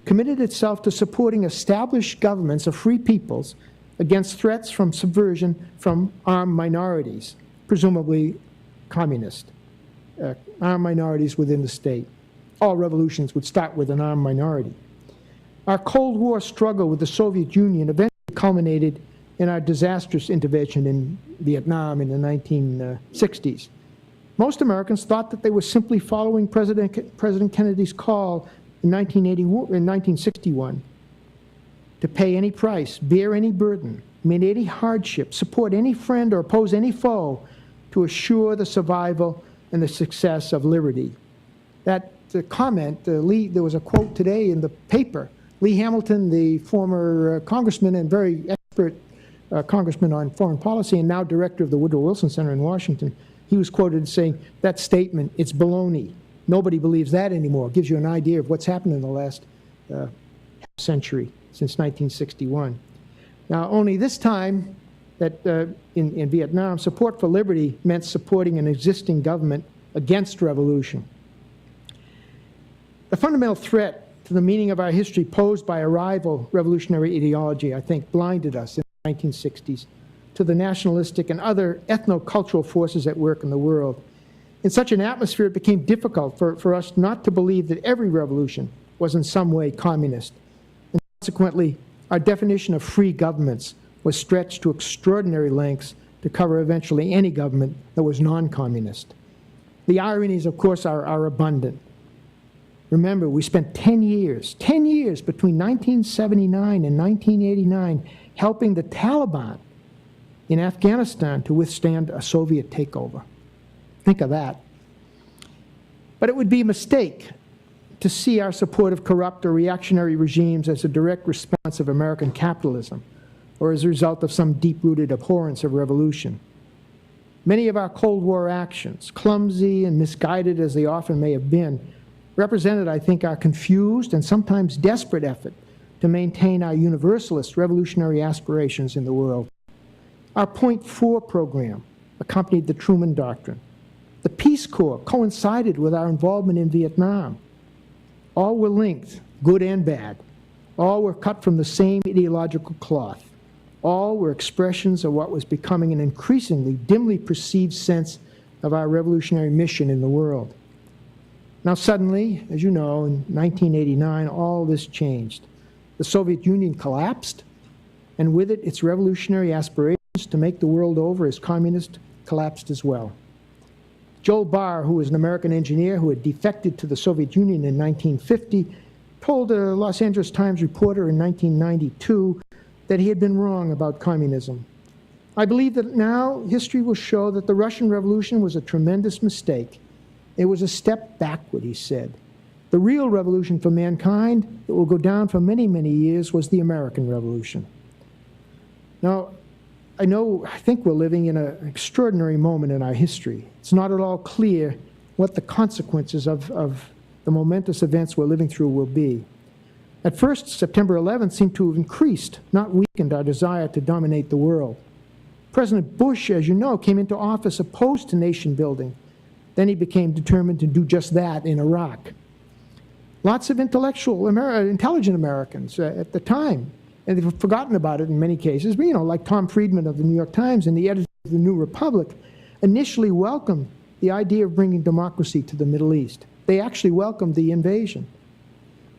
committed itself to supporting established governments of free peoples against threats from subversion from armed minorities, presumably communist, armed minorities within the state. All revolutions would start with an armed minority. Our Cold War struggle with the Soviet Union eventually culminated in our disastrous intervention in Vietnam in the 1960s. Most Americans thought that they were simply following President Kennedy's call in 1961 to pay any price, bear any burden, meet any hardship, support any friend, or oppose any foe to assure the survival and the success of liberty. That comment, there was a quote today in the paper. Lee Hamilton, the former congressman and very expert congressman on foreign policy and now director of the Woodrow Wilson Center in Washington, he was quoted saying, that statement, it's baloney. Nobody believes that anymore. It gives you an idea of what's happened in the last century, since 1961. Now, only this time that in Vietnam, support for liberty meant supporting an existing government against revolution. The fundamental threat to the meaning of our history posed by a rival revolutionary ideology, I think, blinded us in the 1960s to the nationalistic and other ethno-cultural forces at work in the world. In such an atmosphere, it became difficult for us not to believe that every revolution was in some way communist. And consequently, our definition of free governments was stretched to extraordinary lengths to cover eventually any government that was non-communist. The ironies, of course, are abundant. Remember, we spent 10 years between 1979 and 1989 helping the Taliban in Afghanistan to withstand a Soviet takeover. Think of that. But it would be a mistake to see our support of corrupt or reactionary regimes as a direct response of American capitalism or as a result of some deep-rooted abhorrence of revolution. Many of our Cold War actions, clumsy and misguided as they often may have been, represented, I think, our confused and sometimes desperate effort to maintain our universalist revolutionary aspirations in the world. Our Point 4 program accompanied the Truman Doctrine. The Peace Corps coincided with our involvement in Vietnam. All were linked, good and bad. All were cut from the same ideological cloth. All were expressions of what was becoming an increasingly dimly perceived sense of our revolutionary mission in the world. Now suddenly, as you know, in 1989, all this changed. The Soviet Union collapsed, and with it, its revolutionary aspirations to make the world over as communist collapsed as well. Joel Barr, who was an American engineer who had defected to the Soviet Union in 1950, told a Los Angeles Times reporter in 1992 that he had been wrong about communism. I believe that now history will show that the Russian Revolution was a tremendous mistake. It was a step backward, he said. The real revolution for mankind that will go down for many, many years was the American Revolution. Now, I think we're living in an extraordinary moment in our history. It's not at all clear what the consequences of the momentous events we're living through will be. At first, September 11th seemed to have increased, not weakened, our desire to dominate the world. President Bush, as you know, came into office opposed to nation building. Then he became determined to do just that in Iraq. Lots of intelligent Americans at the time, and they've forgotten about it in many cases, but, like Tom Friedman of the New York Times and the editor the new republic, initially welcomed the idea of bringing democracy to the Middle East. They actually welcomed the invasion.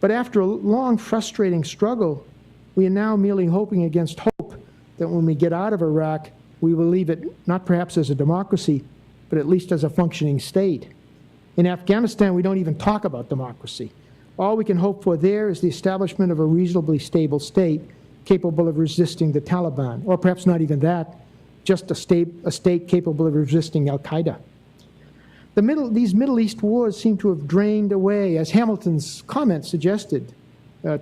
But after a long, frustrating struggle, we are now merely hoping against hope that when we get out of Iraq, we will leave it not perhaps as a democracy, but at least as a functioning state. In Afghanistan, we don't even talk about democracy. All we can hope for there is the establishment of a reasonably stable state capable of resisting the Taliban, or perhaps not even that, just a state capable of resisting al-Qaeda. These Middle East wars seem to have drained away, as Hamilton's comments suggested,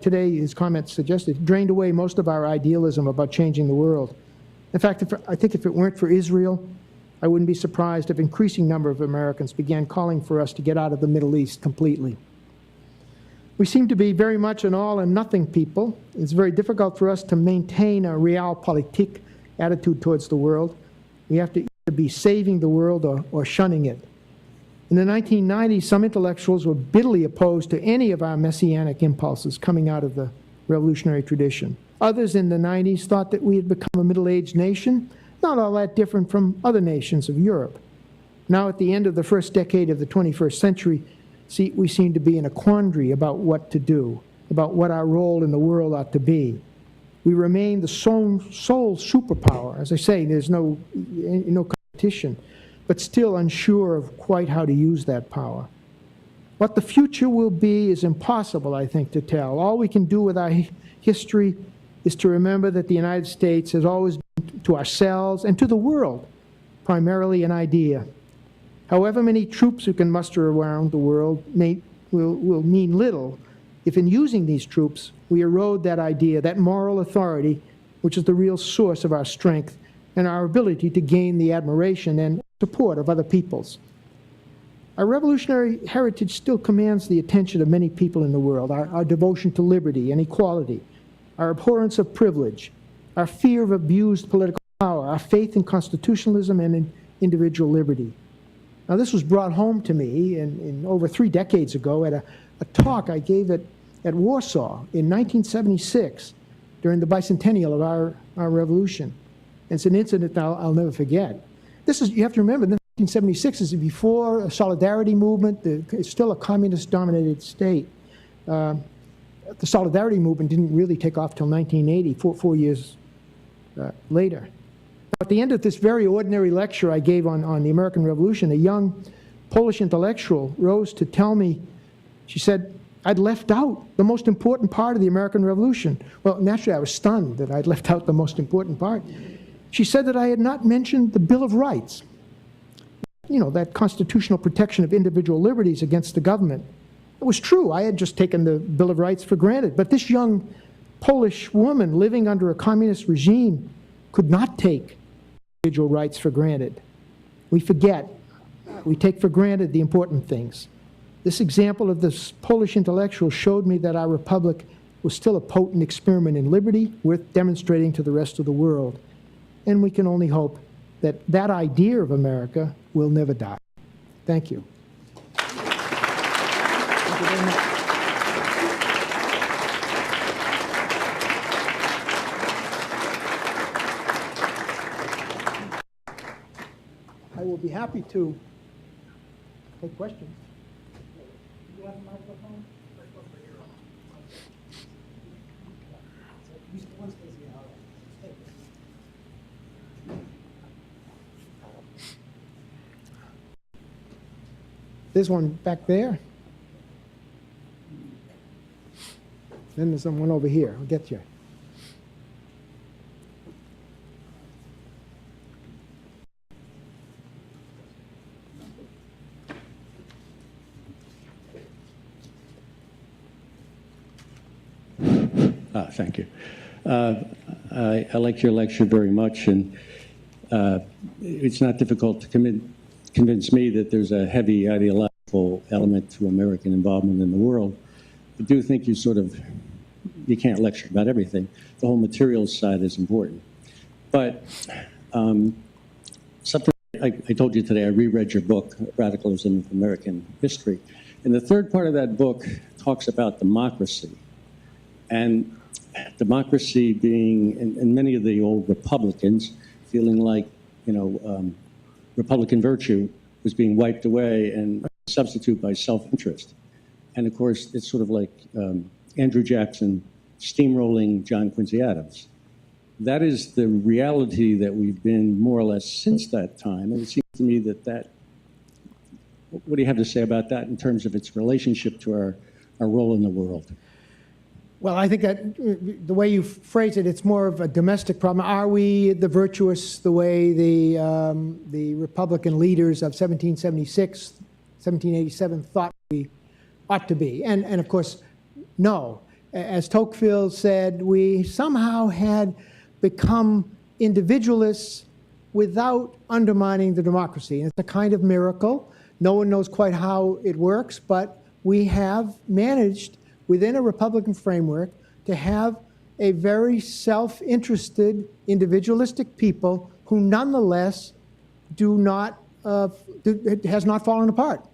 today his comments suggested, drained away most of our idealism about changing the world. In fact, I think if it weren't for Israel, I wouldn't be surprised if an increasing number of Americans began calling for us to get out of the Middle East completely. We seem to be very much an all and nothing people. It's very difficult for us to maintain a realpolitik attitude towards the world. We have to either be saving the world or shunning it. In the 1990s, some intellectuals were bitterly opposed to any of our messianic impulses coming out of the revolutionary tradition. Others in the 90s thought that we had become a middle-aged nation, not all that different from other nations of Europe. Now, at the end of the first decade of the 21st century, we seem to be in a quandary about what to do, about what our role in the world ought to be. We remain the sole superpower. As I say, there's no competition, but still unsure of quite how to use that power. What the future will be is impossible, I think, to tell. All we can do with our history is to remember that the United States has always been, to ourselves and to the world, primarily an idea. However many troops we can muster around the world will mean little if in using these troops we erode that idea, that moral authority, which is the real source of our strength and our ability to gain the admiration and support of other peoples. Our revolutionary heritage still commands the attention of many people in the world, our devotion to liberty and equality, our abhorrence of privilege, our fear of abused political power, our faith in constitutionalism and in individual liberty. Now, this was brought home to me over 3 decades ago at a talk I gave at Warsaw in 1976 during the bicentennial of our revolution. It's an incident I'll never forget. You have to remember, 1976 is before a solidarity movement. It's still a communist-dominated state. The solidarity movement didn't really take off till 1980, 4 years later. At the end of this very ordinary lecture I gave on the American Revolution, a young Polish intellectual rose to tell me, she said, I'd left out the most important part of the American Revolution. Well, naturally, I was stunned that I'd left out the most important part. She said that I had not mentioned the Bill of Rights, that constitutional protection of individual liberties against the government. It was true. I had just taken the Bill of Rights for granted. But this young Polish woman living under a communist regime could not take individual rights for granted. We forget. We take for granted the important things. This example of this Polish intellectual showed me that our republic was still a potent experiment in liberty worth demonstrating to the rest of the world. And we can only hope that that idea of America will never die. Thank you. Thank you very much. I will be happy to take questions. Do you have a microphone? There's one back there. Then there's one over here. I'll get you. Thank you. I liked your lecture very much, and it's not difficult to convince me that there's a heavy ideological element to American involvement in the world. I do think you can't lecture about everything. The whole materials side is important. But something I told you today, I reread your book, Radicalism of American History. And the third part of that book talks about democracy. And democracy being, and many of the old Republicans feeling like Republican virtue was being wiped away and substituted by self-interest. And of course, it's sort of like Andrew Jackson steamrolling John Quincy Adams. That is the reality that we've been more or less since that time. And it seems to me that what do you have to say about that in terms of its relationship to our role in the world? Well, I think that the way you phrase it, it's more of a domestic problem. Are we the virtuous the way the Republican leaders of 1776, 1787 thought we ought to be? And of course, no. As Tocqueville said, we somehow had become individualists without undermining the democracy. And it's a kind of miracle. No one knows quite how it works, but we have managed within a Republican framework to have a very self-interested, individualistic people who nonetheless has not fallen apart.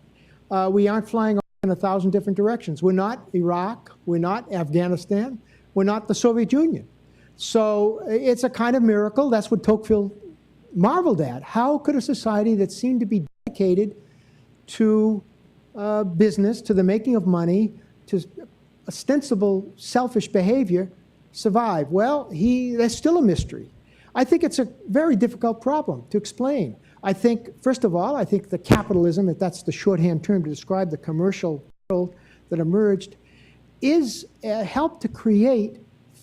We aren't flying in 1,000 different directions. We're not Iraq, we're not Afghanistan, we're not the Soviet Union. So it's a kind of miracle. That's what Tocqueville marveled at. How could a society that seemed to be dedicated to business, to the making of money, to ostensible selfish behavior survive? Well, that's still a mystery. I think it's a very difficult problem to explain. I think, first of all, I think the capitalism, if that's the shorthand term to describe the commercial world that emerged, is helped to create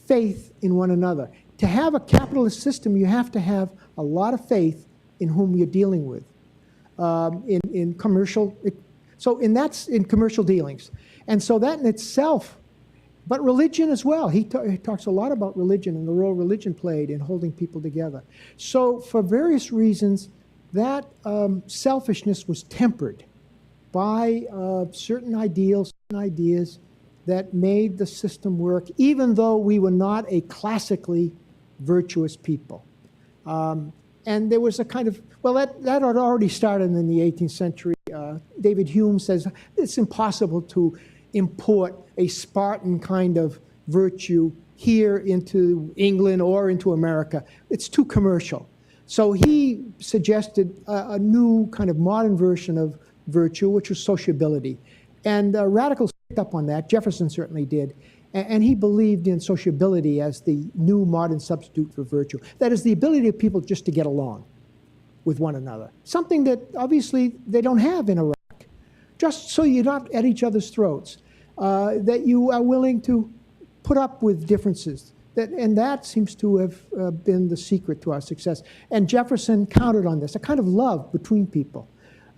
faith in one another. To have a capitalist system, you have to have a lot of faith in whom you're dealing with in commercial. And that's in commercial dealings. And so that in itself, but religion as well. He talks a lot about religion and the role religion played in holding people together. So for various reasons, that selfishness was tempered by certain ideals, certain ideas that made the system work, even though we were not a classically virtuous people. And there was a kind of, well, that had already started in the 18th century. David Hume says it's impossible to import a Spartan kind of virtue here into England or into America. It's too commercial. So he suggested a new kind of modern version of virtue, which was sociability. And radicals picked up on that. Jefferson certainly did. And he believed in sociability as the new modern substitute for virtue. That is the ability of people just to get along with one another. Something that obviously they don't have in Iraq. Just so you're not at each other's throats. That you are willing to put up with differences. And that seems to have been the secret to our success. And Jefferson counted on this, a kind of love between people.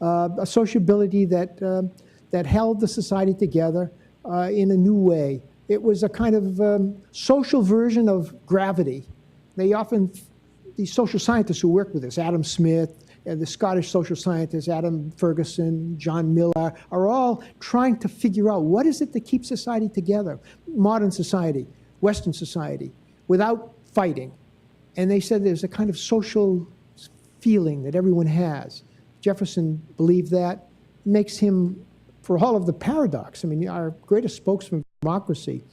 A sociability that held the society together in a new way. It was a kind of social version of gravity. These social scientists who work with this, Adam Smith, and the Scottish social scientists, Adam Ferguson, John Millar, are all trying to figure out what is it that keeps society together, modern society, Western society, without fighting. And they said there's a kind of social feeling that everyone has. Jefferson believed that. It makes him, for all of the paradox, I mean, our greatest spokesman for democracy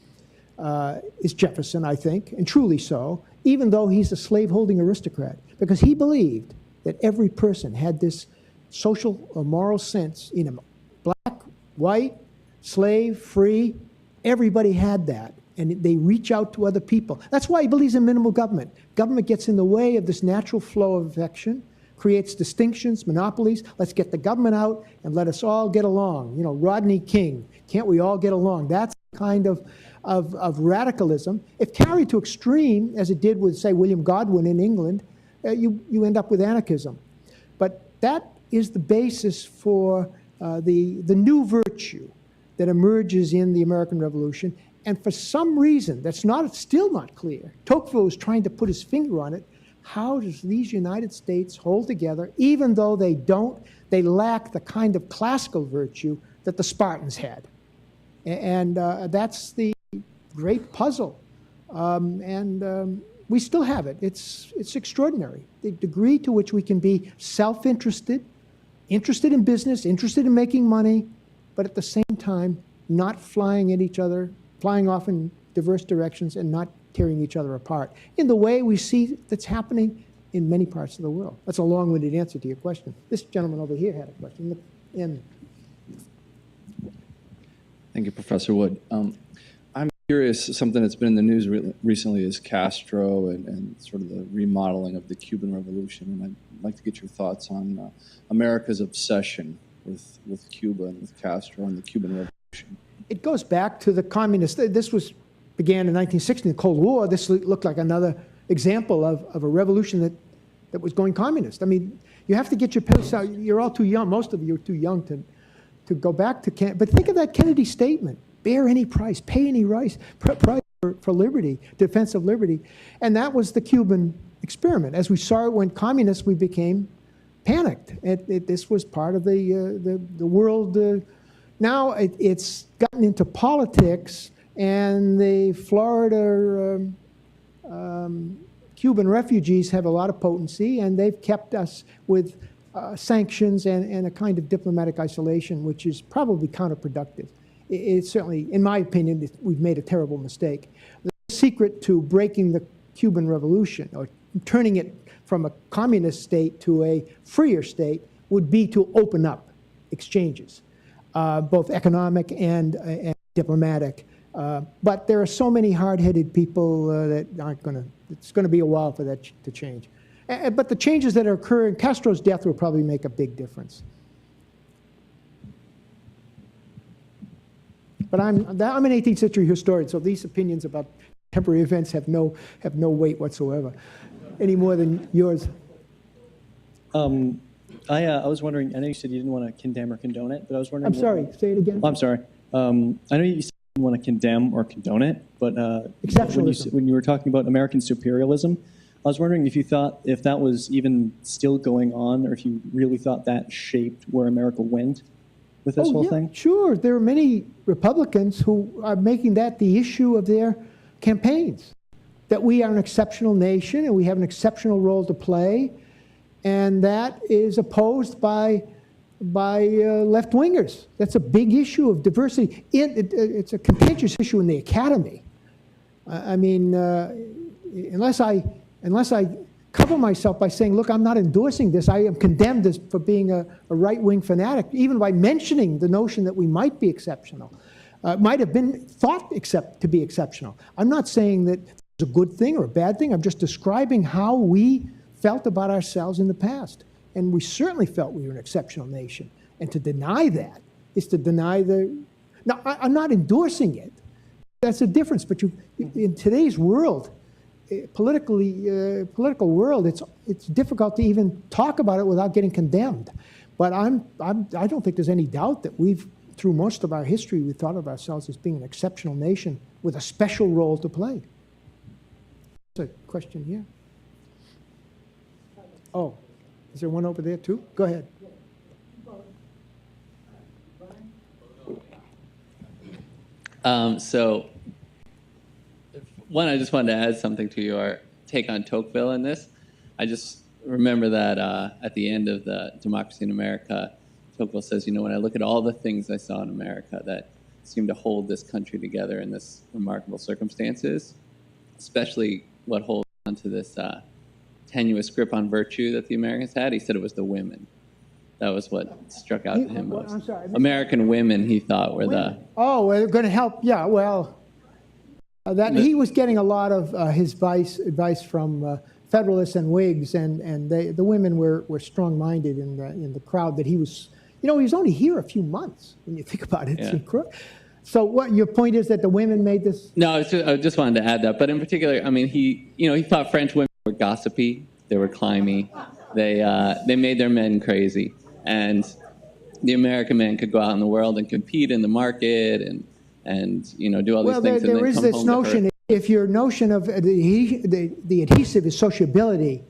is Jefferson, I think, and truly so, even though he's a slave-holding aristocrat, because he believed that every person had this social or moral sense in him. Black, white, slave, free, everybody had that. And they reach out to other people. That's why he believes in minimal government. Government gets in the way of this natural flow of affection, creates distinctions, monopolies. Let's get the government out and let us all get along. You know, Rodney King, can't we all get along? That's kind of radicalism. If carried to extreme, as it did with, say, William Godwin in England, you end up with anarchism. But that is the basis for the new virtue that emerges in the American Revolution. And for some reason, that's still not clear, Tocqueville was trying to put his finger on it. How does these United States hold together, even though they lack the kind of classical virtue that the Spartans had? And that's the great puzzle. We still have it. It's extraordinary. The degree to which we can be self-interested, interested in business, interested in making money, but at the same time, not flying at each other, flying off in diverse directions and not tearing each other apart. In the way we see that's happening in many parts of the world. That's a long-winded answer to your question. This gentleman over here had a question. And Thank you, Professor Wood. I'm curious, something that's been in the news recently is Castro and sort of the remodeling of the Cuban Revolution. And I'd like to get your thoughts on America's obsession with Cuba and with Castro and the Cuban Revolution. it goes back to the communists. This began in 1960, the Cold War. This looked like another example of a revolution that was going communist. I mean, you have to get your pills out. You're all too young. Most of you are too young to go back to Kennedy. But think of that Kennedy statement: bear any price, pay any price for liberty, defense of liberty. And that was the Cuban experiment. As we saw it when communists, we became panicked. This was part of the world. Now it's gotten into politics, and the Florida Cuban refugees have a lot of potency, and they've kept us with sanctions and a kind of diplomatic isolation, which is probably counterproductive. It's certainly, in my opinion, we've made a terrible mistake. The secret to breaking the Cuban Revolution, or turning it from a communist state to a freer state, would be to open up exchanges, both economic and diplomatic. But there are so many hard-headed people that aren't going to, it's going to be a while for that to change. But the changes that are occurring, Castro's death will probably make a big difference. But I'm an 18th century historian, so these opinions about contemporary events have no weight whatsoever, any more than yours. I was wondering, I know you said you didn't want to condemn or condone it, but I was wondering. I'm sorry, say it again. Oh, I'm sorry. I know you said you didn't want to condemn or condone it, but Exceptionalism. when you were talking about American superialism, I was wondering if you thought if that was even still going on, or if you really thought that shaped where America went with this whole thing? Sure. There are many Republicans who are making that the issue of their campaigns, that we are an exceptional nation and we have an exceptional role to play, and that is opposed by left-wingers. That's a big issue of diversity. It's a contentious issue in the academy. I mean, unless I cover myself by saying, look, I'm not endorsing this, I am condemned for being a right-wing fanatic, even by mentioning the notion that we might be exceptional, might have been thought to be exceptional. I'm not saying that it's a good thing or a bad thing. I'm just describing how we felt about ourselves in the past. And we certainly felt we were an exceptional nation. And to deny that is to deny the... Now, I'm endorsing it. That's a difference. But in today's world, political world, it's difficult to even talk about it without getting condemned. But I don't think there's any doubt that through most of our history, we thought of ourselves as being an exceptional nation with a special role to play. There's a question here. Oh, is there one over there too? Go ahead. So, one, I just wanted to add something to your take on Tocqueville in this. I just remember that at the end of the Democracy in America, Tocqueville says, you know, when I look at all the things I saw in America that seem to hold this country together in this remarkable circumstances, especially what holds on to this tenuous grip on virtue that the Americans had, he said it was the women. That was what struck out to him most. I'm sorry, American women, he thought, were the... Oh, well, they're going to help. Yeah, well, he was getting a lot of his advice from Federalists and Whigs, and the women were strong-minded in the crowd that he was. You know, he was only here a few months when you think about it. Yeah. So what your point is that the women made this? No, I just wanted to add that. But in particular, I mean, he thought French women were gossipy, they were climby, they made their men crazy, and the American man could go out in the world and compete in the market and do all these things. Well, there is this notion. If your notion of the adhesive is sociability,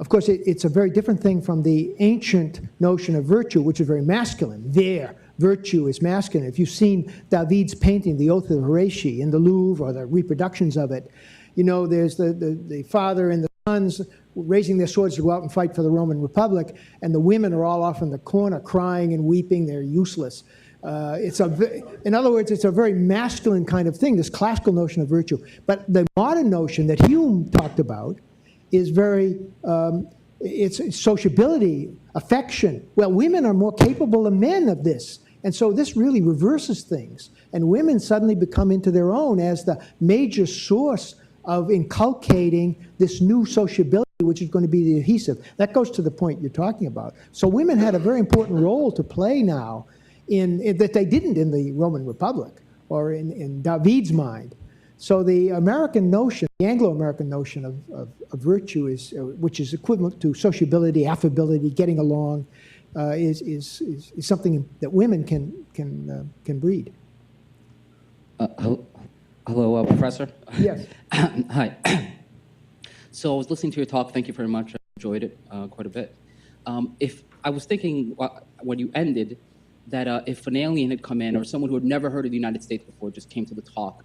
of course, it's a very different thing from the ancient notion of virtue, which is very masculine. There, virtue is masculine. If you've seen David's painting, The Oath of Horace, in the Louvre, or the reproductions of it, there's the father and the sons raising their swords to go out and fight for the Roman Republic, and the women are all off in the corner crying and weeping. They're useless. In other words, it's a very masculine kind of thing, this classical notion of virtue. But the modern notion that Hume talked about is very, it's sociability, affection. Well, women are more capable than men of this. And so this really reverses things. And women suddenly become into their own as the major source of inculcating this new sociability, which is going to be the adhesive. That goes to the point you're talking about. So women had a very important role to play now that they didn't in the Roman Republic or in David's mind. So the American notion, the Anglo-American notion of virtue, which is equivalent to sociability, affability, getting along, is something that women can breed. Hello, Professor. Yes. Hi. So I was listening to your talk. Thank you very much. I enjoyed it quite a bit. If I was thinking when you ended that if an alien had come in or someone who had never heard of the United States before just came to the talk,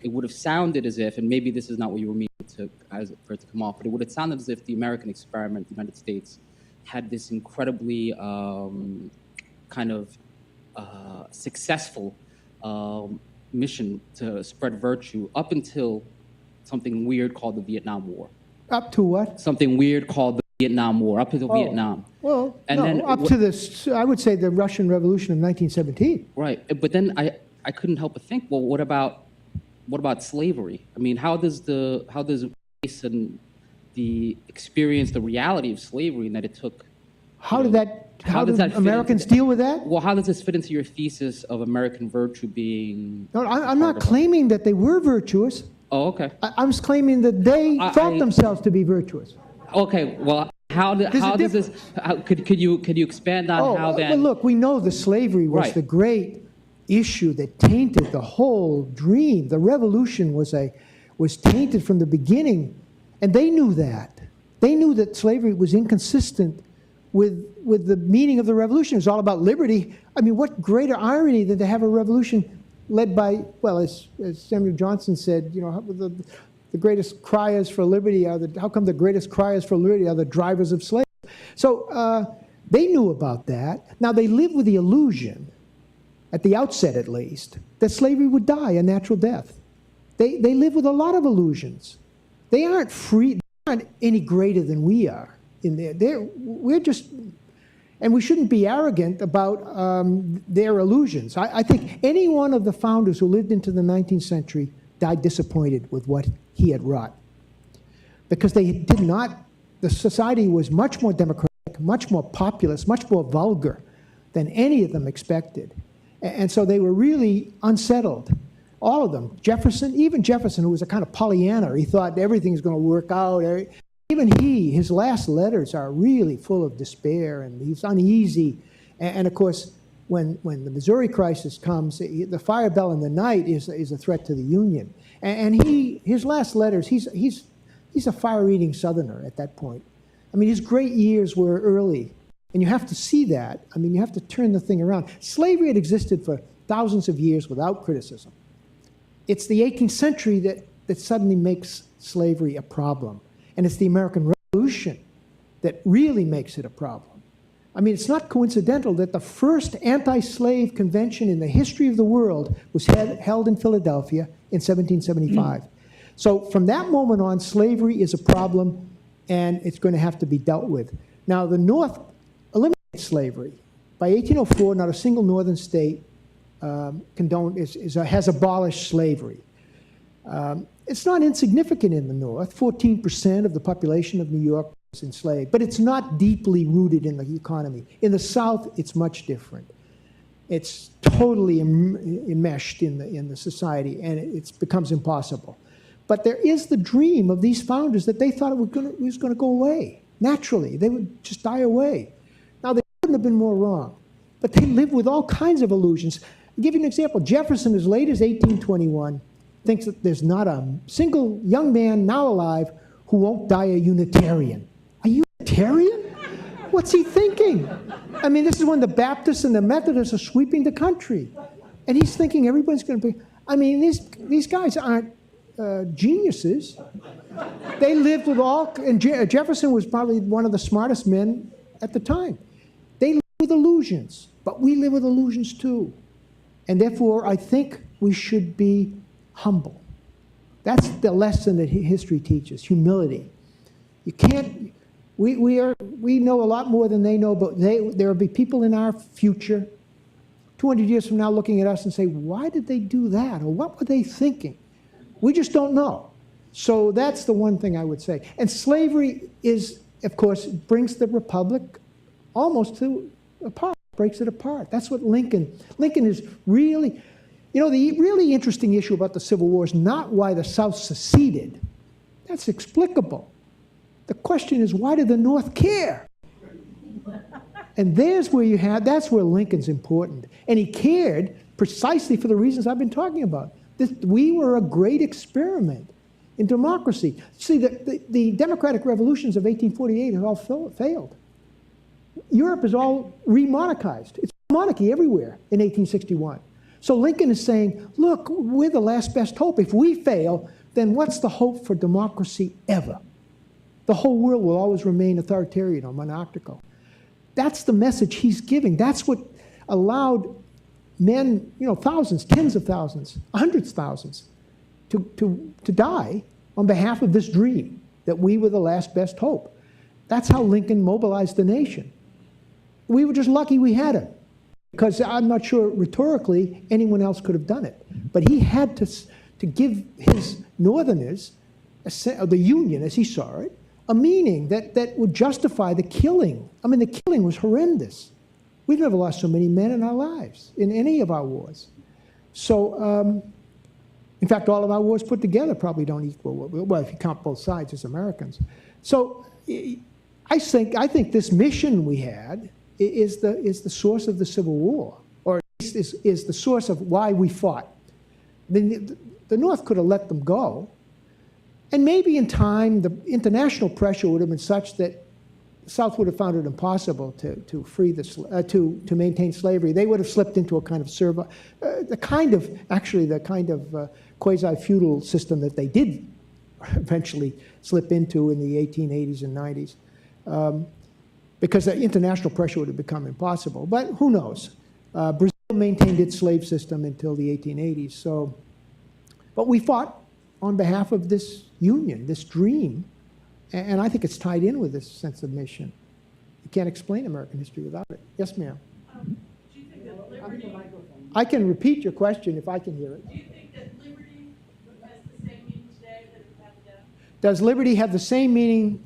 it would have sounded as if, and maybe this is not what you were meaning for it to come off, but it would have sounded as if the American experiment, the United States, had this incredibly kind of successful mission to spread virtue up until something weird called the Vietnam War. Up to what? Something weird called the Vietnam War, up until Vietnam. Well, And no, then up to this, I would say the Russian Revolution of 1917. Right, but then I couldn't help but think, well, what about slavery? I mean, how does race and the experience, the reality of slavery, and that it took? How did that fit Americans into deal with that? Well, how does this fit into your thesis of American virtue being? No, I'm not claiming that they were virtuous. Oh, okay. I'm just claiming that they thought themselves to be virtuous. Okay, well, could you expand on how then? But look, we know the slavery was Right. the great issue that tainted the whole dream. The revolution was tainted from the beginning, and they knew that. They knew that slavery was inconsistent with the meaning of the revolution. It was all about liberty. I mean, what greater irony than to have a revolution led by, well, as Samuel Johnson said, you know, the greatest criers for liberty how come the greatest criers for liberty are the drivers of slaves? So they knew about that. Now, they lived with the illusion, at the outset at least, that slavery would die a natural death. They live with a lot of illusions. They aren't free, they aren't any greater than we are. We're just, and we shouldn't be arrogant about their illusions. I think any one of the founders who lived into the 19th century died disappointed with what he had wrought. Because they did not, the society was much more democratic, much more populous, much more vulgar than any of them expected. And so they were really unsettled. All of them. Jefferson, even Jefferson, who was a kind of Pollyanna, he thought everything's going to work out. Even his last letters are really full of despair, and he's uneasy. And of course, when the Missouri crisis comes, the fire bell in the night is a threat to the Union. And his last letters, he's a fire-eating Southerner at that point. I mean, his great years were early, and you have to see that. I mean, you have to turn the thing around. Slavery had existed for thousands of years without criticism. It's the 18th century that suddenly makes slavery a problem. And it's the American Revolution that really makes it a problem. I mean, it's not coincidental that the first anti-slave convention in the history of the world was held in Philadelphia in 1775. So from that moment on, slavery is a problem, and it's going to have to be dealt with. Now, the North eliminated slavery. By 1804, not a single northern state has abolished slavery. It's not insignificant in the North. 14% of the population of New York is enslaved, but it's not deeply rooted in the economy. In the South, it's much different. It's totally enmeshed in the society, and it becomes impossible. But there is the dream of these founders that they thought it was going to go away. Naturally, they would just die away. Now, they couldn't have been more wrong, but they lived with all kinds of illusions. I'll give you an example. Jefferson, as late as 1821, thinks that there's not a single young man now alive who won't die a Unitarian. A Unitarian? What's he thinking? I mean, this is when the Baptists and the Methodists are sweeping the country. And he's thinking everybody's going to be... I mean, these guys aren't geniuses. They lived with all... And Jefferson was probably one of the smartest men at the time. They live with illusions, but we live with illusions too. And therefore, I think we should be humble. That's the lesson that history teaches, humility. You can't, we know a lot more than they know, but there will be people in our future, 200 years from now, looking at us and say, why did they do that? Or what were they thinking? We just don't know. So that's the one thing I would say. And slavery is, of course, brings the republic almost to apart, breaks it apart. That's what Lincoln is really, you know, the really interesting issue about the Civil War is not why the South seceded. That's explicable. The question is, why did the North care? And that's where Lincoln's important. And he cared precisely for the reasons I've been talking about. We were a great experiment in democracy. See, the democratic revolutions of 1848 have all failed. Europe is all remonarchized. It's monarchy everywhere in 1861. So Lincoln is saying, look, we're the last best hope. If we fail, then what's the hope for democracy ever? The whole world will always remain authoritarian or monarchical. That's the message he's giving. That's what allowed men, you know, thousands, tens of thousands, hundreds of thousands, to die on behalf of this dream that we were the last best hope. That's how Lincoln mobilized the nation. We were just lucky we had him, because I'm not sure rhetorically anyone else could have done it. But he had to give his Northerners, the Union as he saw it, a meaning that would justify the killing. I mean, the killing was horrendous. We've never lost so many men in our lives, in any of our wars. So, in fact, all of our wars put together probably don't equal, well, if you count both sides as Americans. So, I think this mission we had is the source of the Civil War, or at least is the source of why we fought. The North could have let them go, and maybe in time the international pressure would have been such that the South would have found it impossible to free to maintain slavery. They would have slipped into a kind of the kind of quasi-feudal system that they did eventually slip into in the 1880s and 90s, because the international pressure would have become impossible. But who knows? Brazil maintained its slave system until the 1880s. So, but we fought on behalf of this union, this dream. And I think it's tied in with this sense of mission. You can't explain American history without it. Yes, ma'am. Do you think that liberty, I can repeat your question if I can hear it. do you think that liberty has the same meaning today that it had then? Does liberty have the same meaning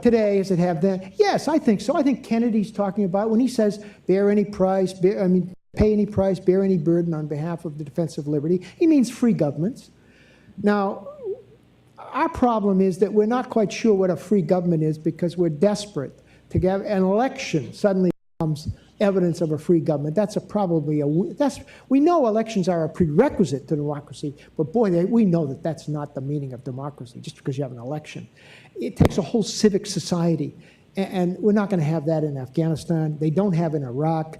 today as it had then? Yes, I think so. I think Kennedy's talking about when he says bear any price, pay any price, bear any burden on behalf of the defense of liberty. He means free governments. Now, our problem is that we're not quite sure what a free government is because we're desperate to get an election suddenly becomes evidence of a free government. We know elections are a prerequisite to democracy, but boy, we know that that's not the meaning of democracy, just because you have an election. It takes a whole civic society, and we're not going to have that in Afghanistan. They don't have in Iraq.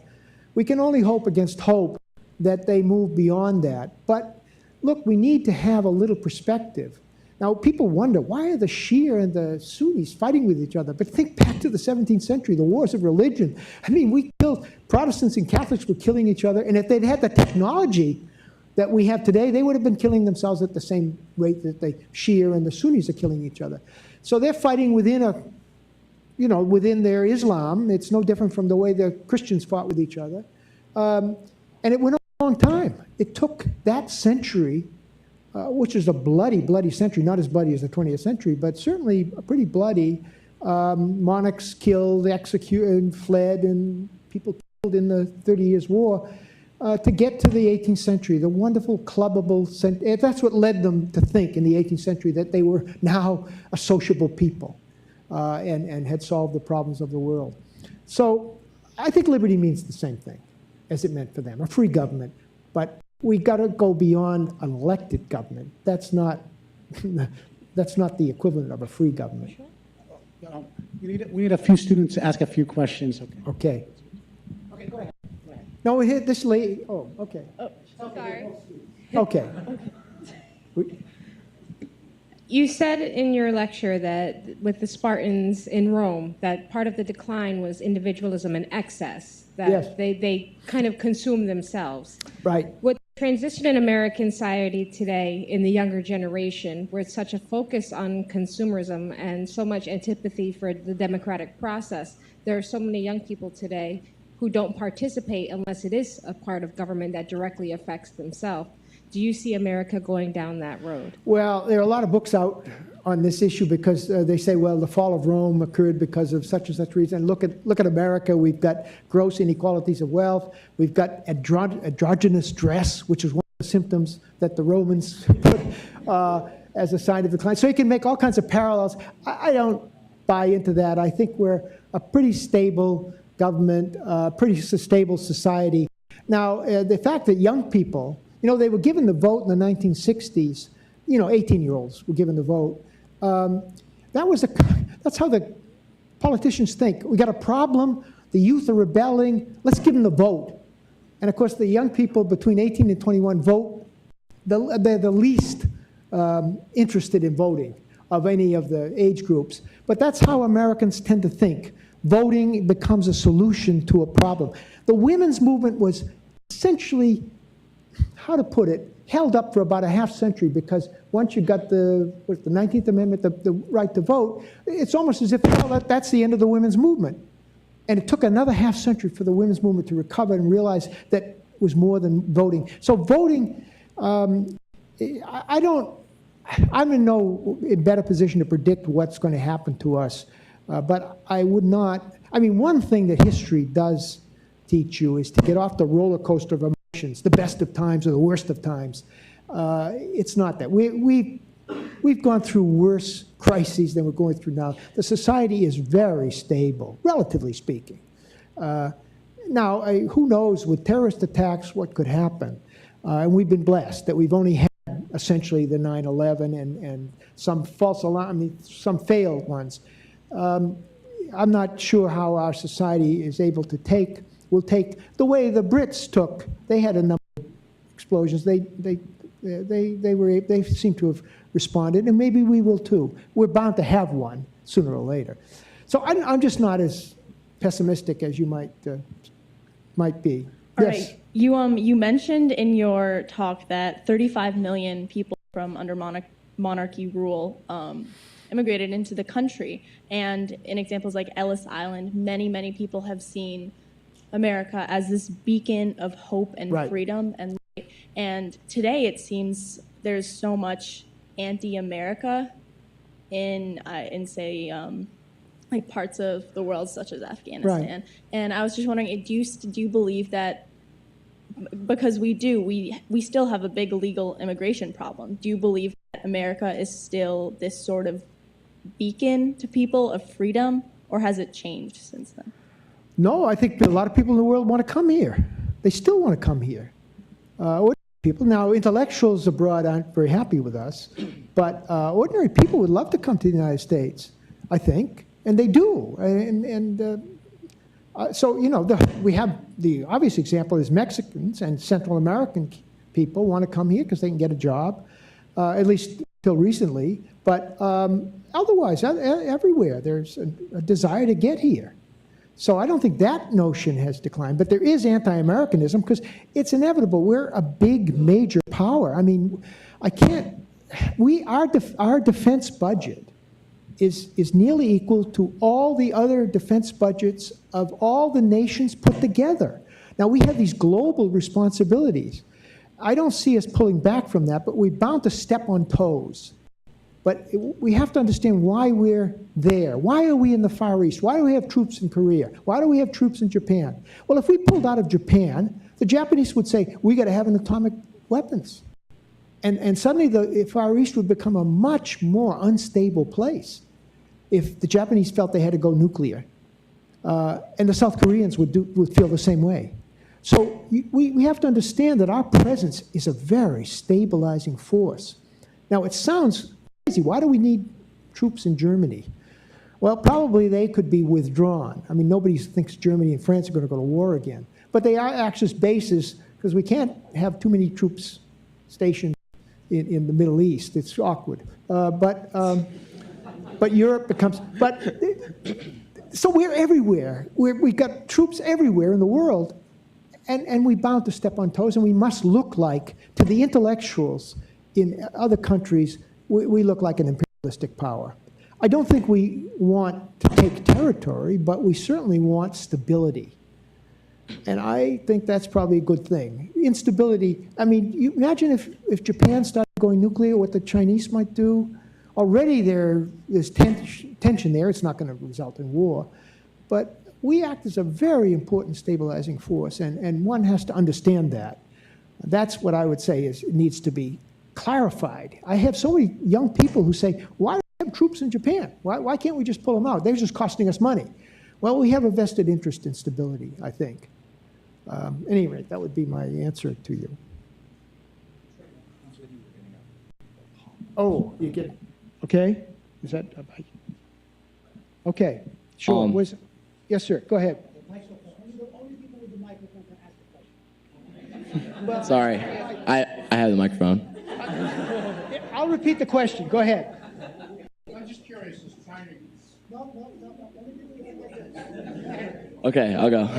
We can only hope against hope that they move beyond that. But look, we need to have a little perspective. Now, people wonder, why are the Shia and the Sunnis fighting with each other? But think back to the 17th century, the wars of religion. I mean, Protestants and Catholics were killing each other, and if they'd had the technology that we have today, they would have been killing themselves at the same rate that the Shia and the Sunnis are killing each other. So they're fighting within their Islam. It's no different from the way the Christians fought with each other. And it went on a long time. It took that century, which is a bloody, bloody century, not as bloody as the 20th century, but certainly pretty bloody. Monarchs killed, executed, fled, and people killed in the 30 Years' War to get to the 18th century, the wonderful, clubbable, that's what led them to think in the 18th century that they were now a sociable people and had solved the problems of the world. So I think liberty means the same thing as it meant for them, a free government, but we've got to go beyond an elected government. That's not the equivalent of a free government. We need a few students to ask a few questions. Okay. Okay, go ahead. No, we hit this lady. Oh, okay. Oh, sorry. Okay. You said in your lecture that with the Spartans in Rome, that part of the decline was individualism and excess, that Yes. they kind of consumed themselves. Right. What transition in American society today in the younger generation, where it's such a focus on consumerism and so much antipathy for the democratic process, there are so many young people today who don't participate unless it is a part of government that directly affects themselves. Do you see America going down that road? Well, there are a lot of books out on this issue because they say, well, the fall of Rome occurred because of such and such reason. Look at America. We've got gross inequalities of wealth. We've got androgynous dress, which is one of the symptoms that the Romans put as a sign of decline. So you can make all kinds of parallels. I don't buy into that. I think we're a pretty stable government, pretty stable society. Now, the fact that young people, they were given the vote in the 1960s. 18-year-olds were given the vote. That's how the politicians think. We got a problem. The youth are rebelling. Let's give them the vote. And of course, the young people between 18 and 21 vote. They're the least interested in voting of any of the age groups. But that's how Americans tend to think. Voting becomes a solution to a problem. The women's movement was essentially, how to put it, held up for about a half century because once you got the 19th Amendment, the right to vote, it's almost as if, well, that's the end of the women's movement. And it took another half century for the women's movement to recover and realize that it was more than voting. So voting, I'm in no better position to predict what's going to happen to us. But I would not, one thing that history does teach you is to get off the roller coaster of emotions, the best of times or the worst of times. It's not that. We've gone through worse crises than we're going through now. The society is very stable, relatively speaking. Now, who knows, with terrorist attacks, what could happen? And we've been blessed that we've only had essentially the 9/11 and some false alarm, some failed ones. I'm not sure how our society is able to will take the way the Brits took. They had a number of explosions. They seem to have responded, and maybe we will too. We're bound to have one sooner or later. So I'm just not as pessimistic as you might be. All Yes. right. You mentioned in your talk that 35 million people from under monarchy rule immigrated into the country, and in examples like Ellis Island, many people have seen America as this beacon of hope and Right. freedom and light. And today it seems there's so much anti-America in say like parts of the world such as Afghanistan. And I was just wondering, do you believe that, because we still have a big illegal immigration problem, do you believe that America is still this sort of beacon to people of freedom, or has it changed since then? No, I think a lot of people in the world want to come here. They still want to come here. Ordinary people. Now, intellectuals abroad aren't very happy with us, but ordinary people would love to come to the United States, I think, and they do. So, we have the obvious example is Mexicans and Central American people want to come here because they can get a job, at least till recently. But otherwise, everywhere, there's a desire to get here. So I don't think that notion has declined, but there is anti-Americanism because it's inevitable. We're a big, major power. Our defense budget is nearly equal to all the other defense budgets of all the nations put together. Now, we have these global responsibilities. I don't see us pulling back from that, but we're bound to step on toes. But we have to understand why we're there. Why are we in the Far East? Why do we have troops in Korea? Why do we have troops in Japan? Well, if we pulled out of Japan, the Japanese would say, we got to have an atomic weapons. And suddenly the Far East would become a much more unstable place if the Japanese felt they had to go nuclear. And the South Koreans would feel the same way. So we have to understand that our presence is a very stabilizing force. Now, it sounds crazy. Why do we need troops in Germany? Well, probably they could be withdrawn. Nobody thinks Germany and France are going to go to war again. But they are Axis bases because we can't have too many troops stationed in the Middle East. It's awkward. But Europe becomes... So we're everywhere. We've got troops everywhere in the world. and we're bound to step on toes, and we must look like, to the intellectuals in other countries, we look like an imperialistic power. I don't think we want to take territory, but we certainly want stability. And I think that's probably a good thing. Instability, I mean, you imagine if Japan started going nuclear, what the Chinese might do. Already there's tension there. It's not going to result in war. But we act as a very important stabilizing force, and one has to understand that. That's what I would say is it needs to be clarified. I have so many young people who say, why do we have troops in Japan? Why can't we just pull them out? They're just costing us money. Well, we have a vested interest in stability, I think. At any rate, that would be my answer to you. Oh, you get it. Okay. Is that okay? Sure. Yes, sir. Go ahead. Sorry, I have the microphone. I'll repeat the question. Go ahead. I'm just curious. Okay, I'll go.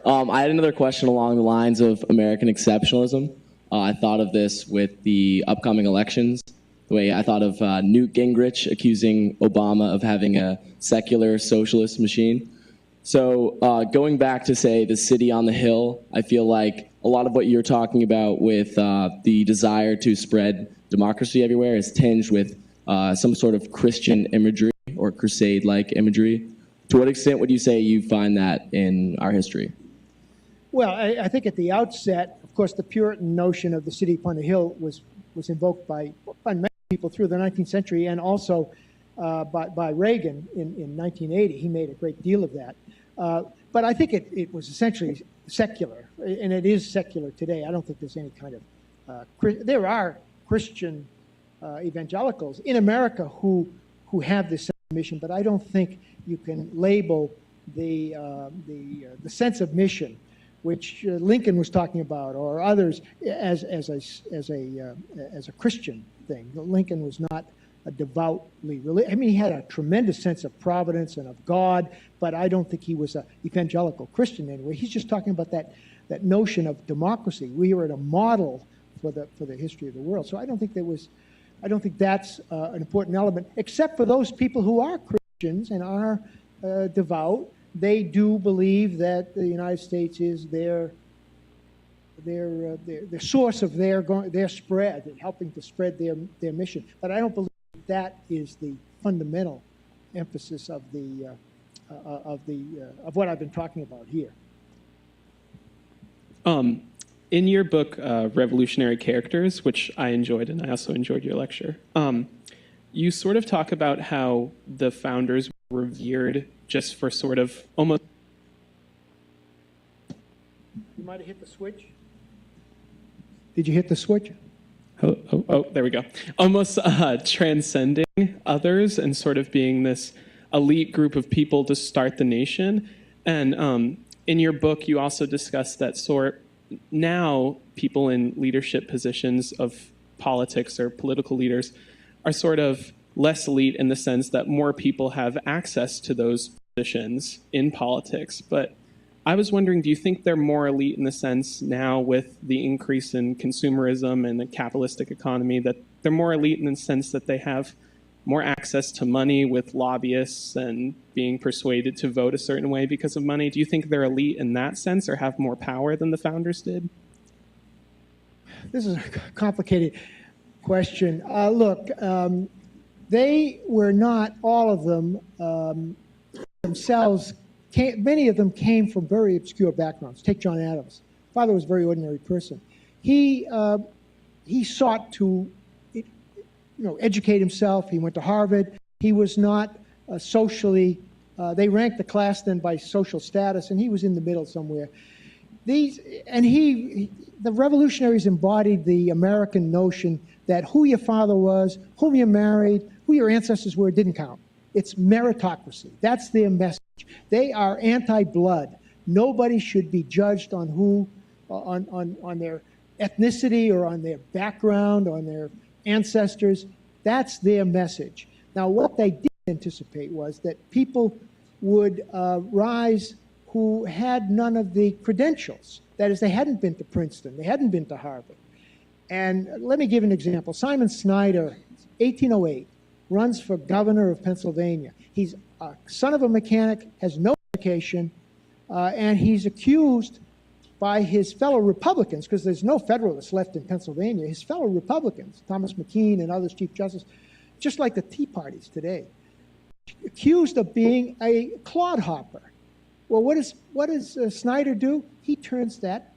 I had another question along the lines of American exceptionalism. I thought of this with the upcoming elections. The way I thought of Newt Gingrich accusing Obama of having a secular socialist machine. So going back to, say, the city on the hill, I feel like a lot of what you're talking about with the desire to spread democracy everywhere is tinged with some sort of Christian imagery or crusade-like imagery. To what extent would you say you find that in our history? Well, I think at the outset, of course, the Puritan notion of the city upon the hill was invoked by many people through the 19th century, and also by Reagan in 1980. He made a great deal of that. But I think it was essentially secular, and it is secular today. I don't think there's any kind of there are Christian evangelicals in America who have this mission, but I don't think you can label the sense of mission, which Lincoln was talking about, or others, as a Christian thing. Lincoln was not a devoutly religious. I mean, he had a tremendous sense of providence and of God, but I don't think he was an evangelical Christian anyway. He's just talking about that notion of democracy. We are at a model for the history of the world. So I don't think that's an important element, except for those people who are Christians and are devout. They do believe that the United States is their source of their spread, helping to spread their mission. But I don't believe that is the fundamental emphasis of what I've been talking about here. In your book, Revolutionary Characters, which I enjoyed, and I also enjoyed your lecture, you sort of talk about how the founders were revered just for sort of almost... You might have hit the switch. Did you hit the switch? Oh, there we go. Almost transcending others and sort of being this elite group of people to start the nation. And in your book, you also discuss that now people in leadership positions of politics or political leaders are sort of less elite in the sense that more people have access to those positions in politics. But I was wondering, do you think they're more elite in the sense now with the increase in consumerism and the capitalistic economy, that they're more elite in the sense that they have more access to money with lobbyists and being persuaded to vote a certain way because of money? Do you think they're elite in that sense or have more power than the founders did? This is a complicated question. Look, they were not, all of them themselves, many of them came from very obscure backgrounds. Take John Adams. Father was a very ordinary person. He sought to educate himself. He went to Harvard. He was not socially, they ranked the class then by social status, and he was in the middle somewhere. The revolutionaries embodied the American notion that who your father was, whom you married, who your ancestors were, didn't count. It's meritocracy. That's their message. They are anti-blood. Nobody should be judged on on their ethnicity or on their background, on their ancestors. That's their message. Now, what they did anticipate was that people would rise who had none of the credentials. That is, they hadn't been to Princeton, they hadn't been to Harvard. And let me give an example. Simon Snyder, 1808, runs for governor of Pennsylvania. He's a son of a mechanic, has no education, and he's accused by his fellow Republicans, because there's no Federalists left in Pennsylvania, his fellow Republicans, Thomas McKean and others, Chief Justice, just like the Tea Parties today, accused of being a clodhopper. Well, what does Snyder do? He turns that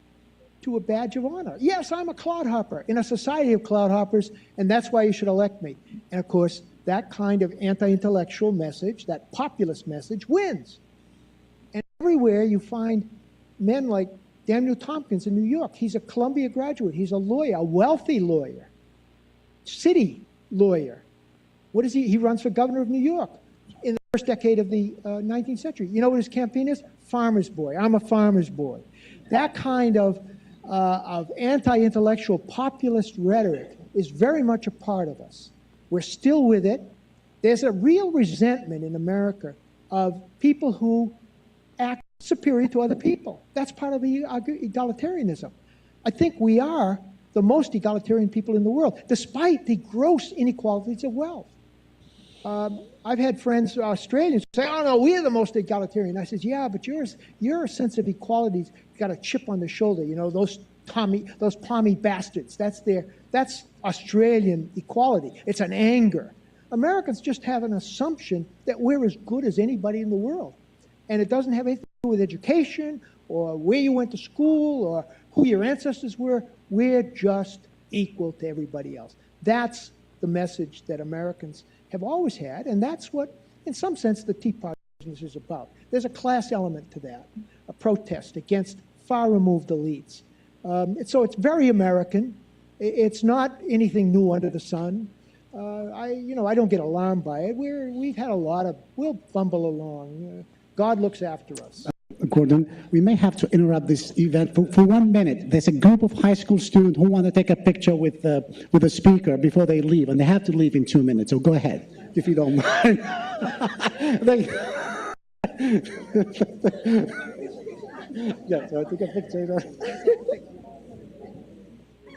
to a badge of honor. Yes, I'm a clodhopper in a society of clodhoppers, and that's why you should elect me. And of course, that kind of anti-intellectual message, that populist message, wins. And everywhere you find men like Daniel Tompkins in New York. He's a Columbia graduate. He's a lawyer, a wealthy lawyer, city lawyer. What is he? He runs for governor of New York in the first decade of the 19th century. You know what his campaign is? Farmer's boy. I'm a farmer's boy. That kind of anti-intellectual populist rhetoric is very much a part of us. We're still with it. There's a real resentment in America of people who act superior to other people. That's part of the egalitarianism. I think we are the most egalitarian people in the world, despite the gross inequalities of wealth. I've had friends, Australians, say, oh no, we're the most egalitarian. I said, yeah, but your sense of equality's got a chip on the shoulder, you know, those palmy bastards. That's Australian equality. It's an anger. Americans just have an assumption that we're as good as anybody in the world. And it doesn't have anything to do with education or where you went to school or who your ancestors were. We're just equal to everybody else. That's the message that Americans have always had, and that's what, in some sense, the Tea Party business is about. There's a class element to that, a protest against far-removed elites. So it's very American. It's not anything new under the sun. I don't get alarmed by it. We've had we'll bumble along. God looks after us. Gordon, we may have to interrupt this event for 1 minute. There's a group of high school students who want to take a picture with the speaker before they leave, and they have to leave in 2 minutes. So go ahead, if you don't mind. Yeah, so I take a picture.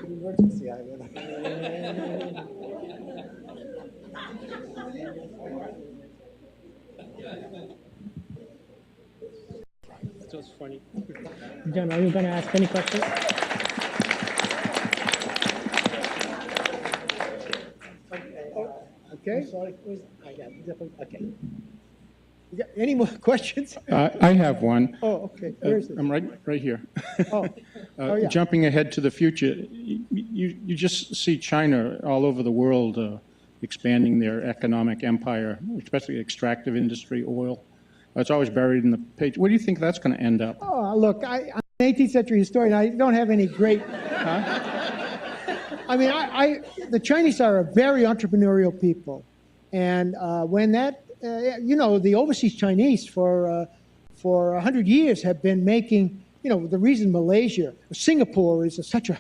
Emergency, I mean. That was funny. John, are you going to ask any questions? Okay. Sorry. Okay. You got any more questions? I have one. Oh, okay. Where is it? I'm right here. Oh. Yeah. Jumping ahead to the future, you just see China all over the world expanding their economic empire, especially extractive industry, oil. It's always buried in the page. Where do you think that's going to end up? Oh, look, I'm an 18th century historian. I don't have any great... I mean, the Chinese are a very entrepreneurial people. And when that... the overseas Chinese for 100 years have been making... the reason Malaysia, Singapore is such a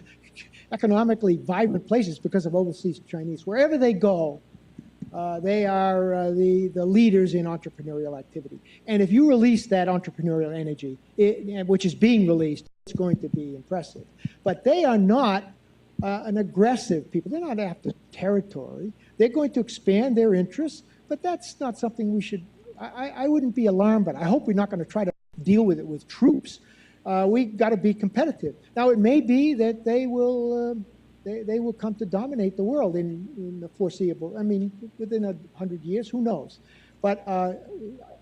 economically vibrant place is because of overseas Chinese. Wherever they go, they are the leaders in entrepreneurial activity. And if you release that entrepreneurial energy, which is being released, it's going to be impressive. But they are not an aggressive people. They're not after territory. They're going to expand their interests, but that's not something we should, I wouldn't be alarmed, but I hope we're not going to try to deal with it with troops. We've got to be competitive. Now, it may be that they will come to dominate the world in the foreseeable, within 100 years, who knows? But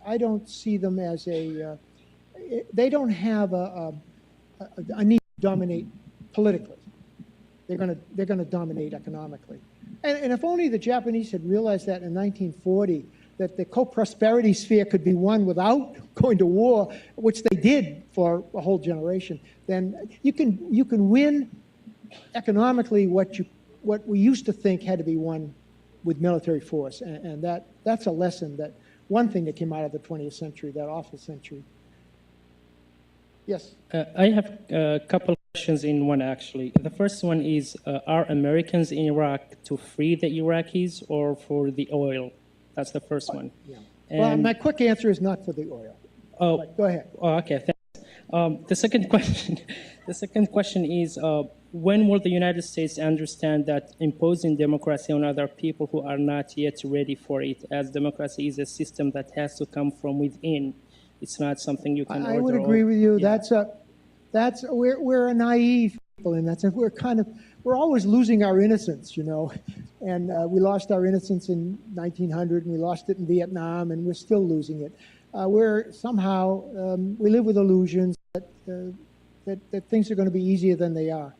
I don't see them as they don't have a need to dominate politically. They're going to dominate economically. And if only the Japanese had realized that in 1940, that the co-prosperity sphere could be won without going to war, which they did for a whole generation, then you can win economically what we used to think had to be won with military force, and that's a lesson, that one thing that came out of the 20th century, that awful century. Yes. I have a couple of questions in one, actually. The first one is, are Americans in Iraq to free the Iraqis or for the oil? That's the first one. Yeah. Well, my quick answer is not for the oil. Oh, But go ahead. oh, okay, thanks. The second question, the second question is, when will the United States understand that imposing democracy on other people who are not yet ready for it, as democracy is a system that has to come from within? It's not something you can order. I would agree with you. Yeah. We're a naive people in that sense. We're always losing our innocence, you know. And we lost our innocence in 1900, and we lost it in Vietnam, and we're still losing it. We live with illusions that things are going to be easier than they are.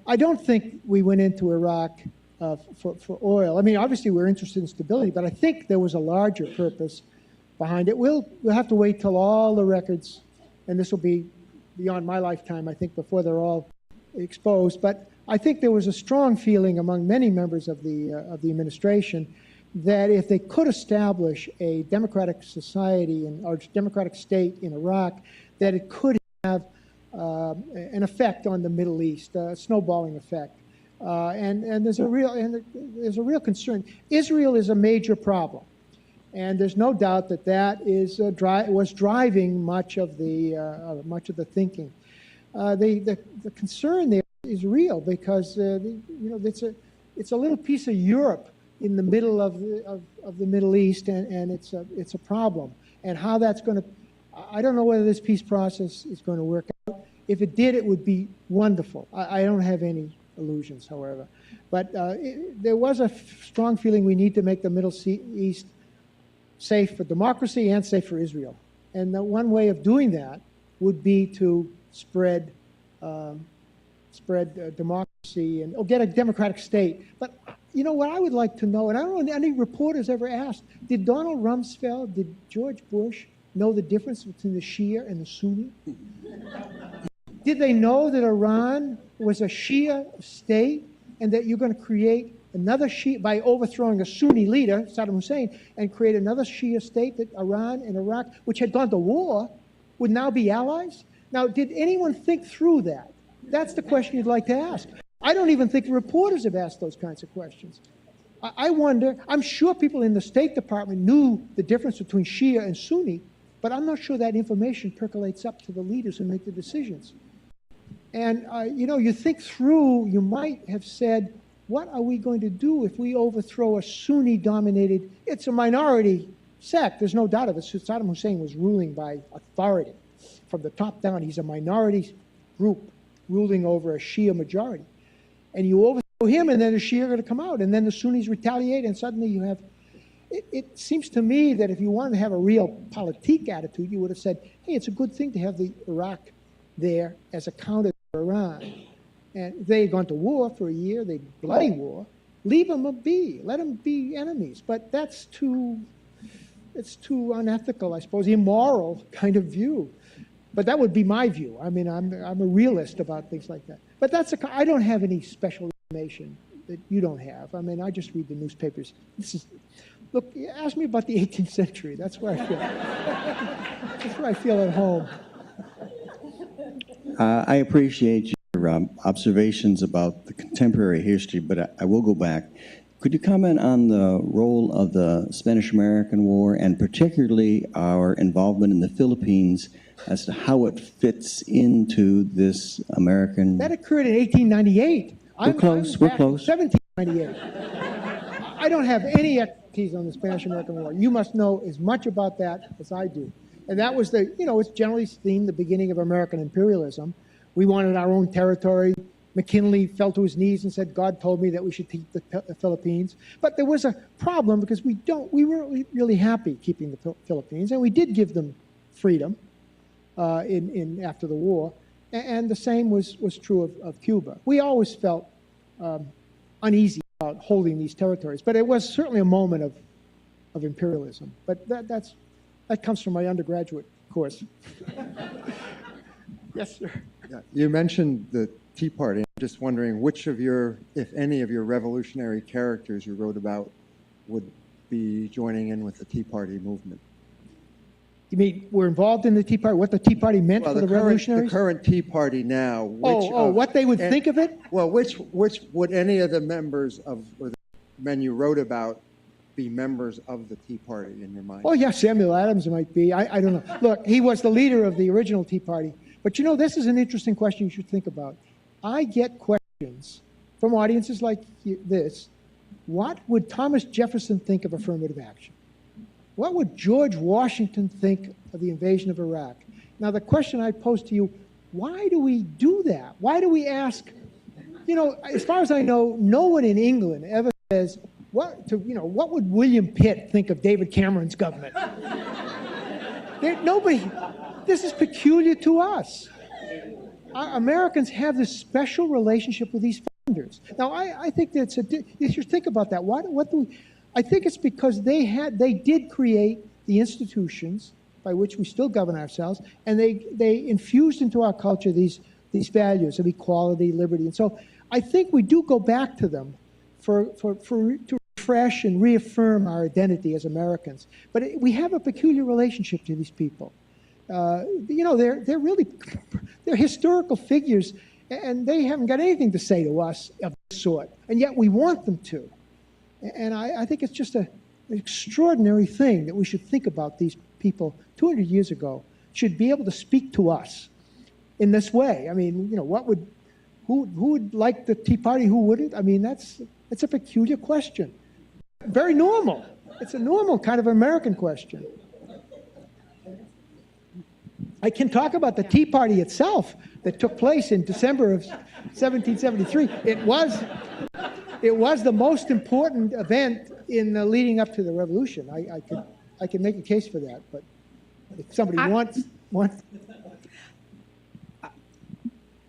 I don't think we went into Iraq for oil. I mean, obviously we're interested in stability, but I think there was a larger purpose behind it. We'll have to wait till all the records, and this will be beyond my lifetime, I think, before they're all exposed. But I think there was a strong feeling among many members of the administration that if they could establish a democratic society or democratic state in Iraq, that it could have an effect on the Middle East, a snowballing effect. And there's a real concern. Israel is a major problem, and there's no doubt that was driving much of the thinking. The concern there is real because it's a little piece of Europe in the middle of the Middle East, and it's a problem. And how that's going to, I don't know whether this peace process is going to work out. If it did, it would be wonderful. I don't have any illusions, however. But there was a strong feeling we need to make the Middle East safe for democracy and safe for Israel. And the one way of doing that would be to spread democracy and get a democratic state. But you know what I would like to know, and I don't know any reporters ever asked, did Donald Rumsfeld, did George Bush know the difference between the Shia and the Sunni? Did they know that Iran was a Shia state and that you're going to create another Shia, by overthrowing a Sunni leader, Saddam Hussein, and create another Shia state, that Iran and Iraq, which had gone to war, would now be allies? Now, did anyone think through that? That's the question you'd like to ask. I don't even think reporters have asked those kinds of questions. I wonder, I'm sure people in the State Department knew the difference between Shia and Sunni, but I'm not sure that information percolates up to the leaders who make the decisions. And, you think through, you might have said, what are we going to do if we overthrow a Sunni-dominated, it's a minority sect, there's no doubt of it. Saddam Hussein was ruling by authority. From the top down, he's a minority group ruling over a Shia majority. And you overthrow him, and then the Shia are going to come out, and then the Sunnis retaliate, and suddenly you have... It seems to me that if you wanted to have a real politique attitude, you would have said, hey, it's a good thing to have the Iraq there as a counter to Iran. And they had gone to war for a year, they bloody war. Leave them be, let them be enemies. But it's too unethical, I suppose, immoral kind of view. But that would be my view. I mean, I'm a realist about things like that. But I don't have any special information that you don't have. I mean, I just read the newspapers. Look, ask me about the 18th century. That's where I feel. That's where I feel at home. I appreciate your observations about the contemporary history, but I will go back. Could you comment on the role of the Spanish-American War, and particularly our involvement in the Philippines, as to how it fits into this American... That occurred in 1898. We're close. 1798. I don't have any expertise on the Spanish-American War. You must know as much about that as I do. And that was it's generally seen the beginning of American imperialism. We wanted our own territory. McKinley fell to his knees and said, God told me that we should keep the Philippines. But there was a problem because we weren't really happy keeping the Philippines, and we did give them freedom after the war. And the same was true of Cuba. We always felt uneasy about holding these territories, but it was certainly a moment of imperialism. But that comes from my undergraduate course. Yes, sir. Yeah, you mentioned the Tea Party. I'm just wondering which of if any of your revolutionary characters you wrote about would be joining in with the Tea Party movement. You mean we're involved in the Tea Party? What the Tea Party meant for the revolutionaries? The current Tea Party now. What they would think of it? Well, which would any of the members of or the men you wrote about be members of the Tea Party in your mind? Oh, yeah, Samuel Adams might be. I don't know. Look, he was the leader of the original Tea Party. But you know, this is an interesting question you should think about. I get questions from audiences like this. What would Thomas Jefferson think of affirmative action? What would George Washington think of the invasion of Iraq? Now, the question I pose to you, why do we do that? Why do we ask? You know, as far as I know, no one in England ever says, what would William Pitt think of David Cameron's government? Nobody, this is peculiar to us. Americans have this special relationship with these founders. Now, I think that's you should think about that. I think it's because they did create the institutions by which we still govern ourselves, and they infused into our culture these values of equality, liberty, and so I think we do go back to them to refresh and reaffirm our identity as Americans. But we have a peculiar relationship to these people. You know, they're historical figures, and they haven't got anything to say to us of this sort, and yet we want them to. And I think it's just an extraordinary thing that we should think about these people 200 years ago should be able to speak to us in this way. I mean, you know, who would like the Tea Party, who wouldn't? I mean, that's a peculiar question. Very normal. It's a normal kind of American question. I can talk about the Tea Party itself that took place in December of 1773. It was the most important event in the leading up to the Revolution. I could make a case for that, but if somebody wants.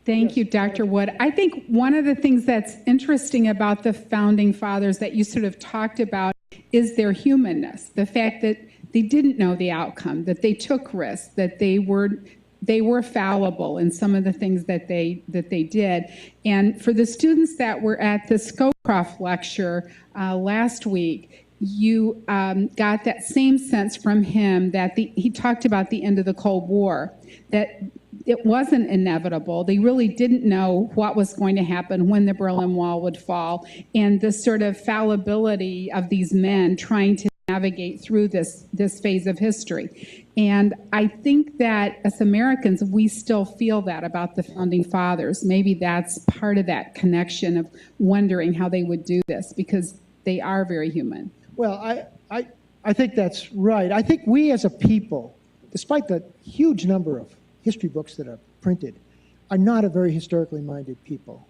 Thank you, Dr. Wood. I think one of the things that's interesting about the Founding Fathers that you sort of talked about is their humanness, the fact that they didn't know the outcome, that they took risks, that they were fallible in some of the things that they did. And for the students that were at the Scowcroft lecture last week, you got that same sense from him that he talked about the end of the Cold War, that it wasn't inevitable. They really didn't know what was going to happen, when the Berlin Wall would fall, and the sort of fallibility of these men trying to navigate through this phase of history. And I think that as Americans, we still feel that about the Founding Fathers. Maybe that's part of that connection of wondering how they would do this, because they are very human. Well, I think that's right. I think we as a people, despite the huge number of history books that are printed, are not a very historically minded people.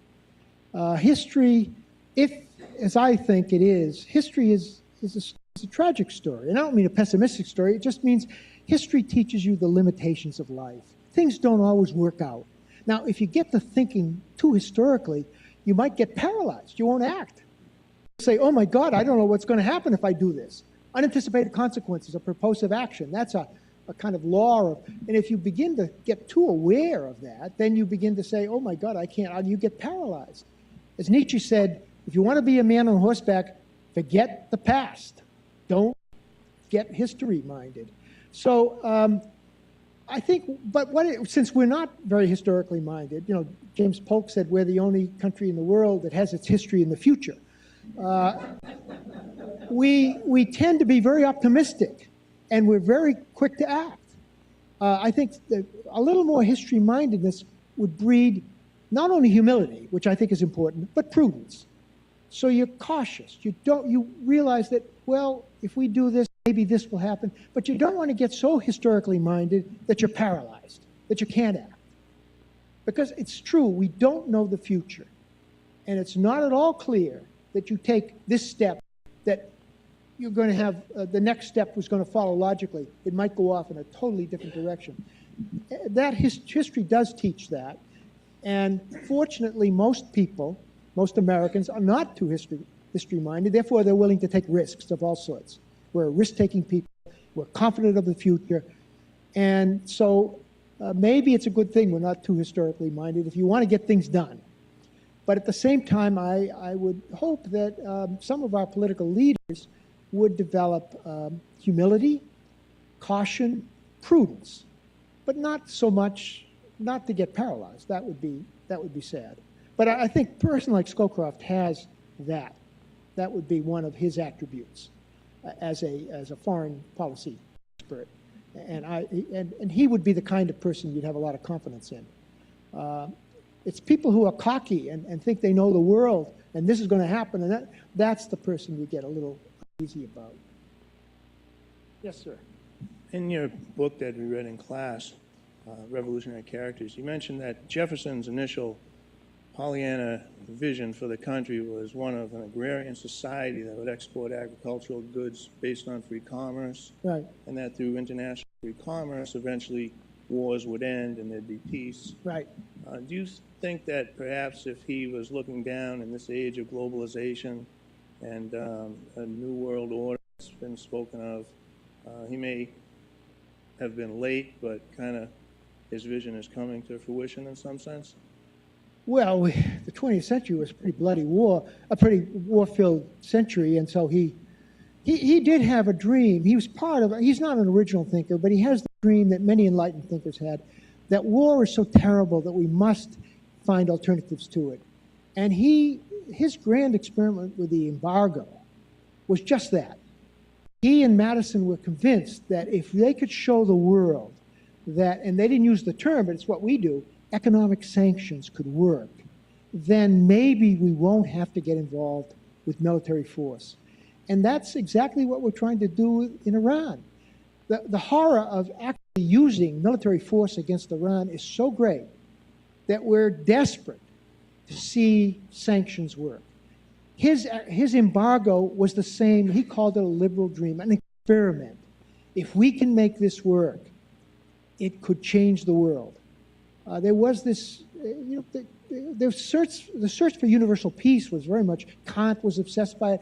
History, as I think it is, history is a tragic story. And I don't mean a pessimistic story. It just means history teaches you the limitations of life. Things don't always work out. Now, if you get to thinking too historically, you might get paralyzed. You won't act. Say, oh my God, I don't know what's going to happen if I do this. Unanticipated consequences of purposive action. That's a kind of law and if you begin to get too aware of that, then you begin to say, oh my God, I can't, you get paralyzed. As Nietzsche said, if you want to be a man on horseback, forget the past. Don't get history-minded. So I think, since we're not very historically minded, you know, James Polk said we're the only country in the world that has its history in the future. We tend to be very optimistic, and we're very quick to act. I think that a little more history-mindedness would breed not only humility, which I think is important, but prudence. So you're cautious. You realize that, well, if we do this, maybe this will happen. But you don't want to get so historically minded that you're paralyzed, that you can't act. Because it's true, we don't know the future. And it's not at all clear that you take this step, that you're going to have, the next step was going to follow logically. It might go off in a totally different direction. That history does teach that. And fortunately, most people, most Americans, are not too history-minded. Therefore, they're willing to take risks of all sorts. We're risk-taking people. We're confident of the future. And so maybe it's a good thing we're not too historically minded if you want to get things done. But at the same time, I would hope that some of our political leaders would develop humility, caution, prudence, but not so much, not to get paralyzed. That would be sad. But I think a person like Scowcroft has that. That would be one of his attributes. as a foreign policy expert. And he would be the kind of person you'd have a lot of confidence in. It's people who are cocky and think they know the world, and this is going to happen, and that's the person you get a little uneasy about. Yes, sir. In your book that we read in class, Revolutionary Characters, you mentioned that Jefferson's initial Pollyanna vision for the country was one of an agrarian society that would export agricultural goods based on free commerce, right, and that through international free commerce, eventually wars would end and there'd be peace. Right. Do you think that perhaps if he was looking down in this age of globalization and a new world order that's been spoken of, he may have been late, but kind of his vision is coming to fruition in some sense? Well, the 20th century was a pretty bloody war-filled century, and so he did have a dream. He was part of it. He's not an original thinker, but he has the dream that many enlightened thinkers had, that war is so terrible that we must find alternatives to it. And his grand experiment with the embargo was just that. He and Madison were convinced that if they could show the world that, and they didn't use the term, but it's what we do, economic sanctions could work, then maybe we won't have to get involved with military force. And that's exactly what we're trying to do in Iran. The horror of actually using military force against Iran is so great that we're desperate to see sanctions work. His embargo was the same. He called it a liberal dream, an experiment. If we can make this work, it could change the world. There was this, the search for universal peace was very much, Kant was obsessed by it.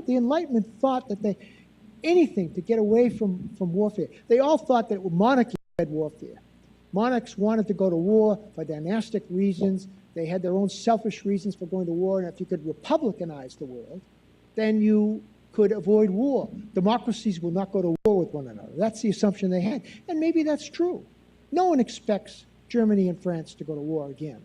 The Enlightenment thought that anything to get away from warfare. They all thought that monarchy led warfare. Monarchs wanted to go to war for dynastic reasons. They had their own selfish reasons for going to war, and if you could republicanize the world, then you could avoid war. Democracies will not go to war with one another. That's the assumption they had, and maybe that's true. No one expects Germany and France to go to war again.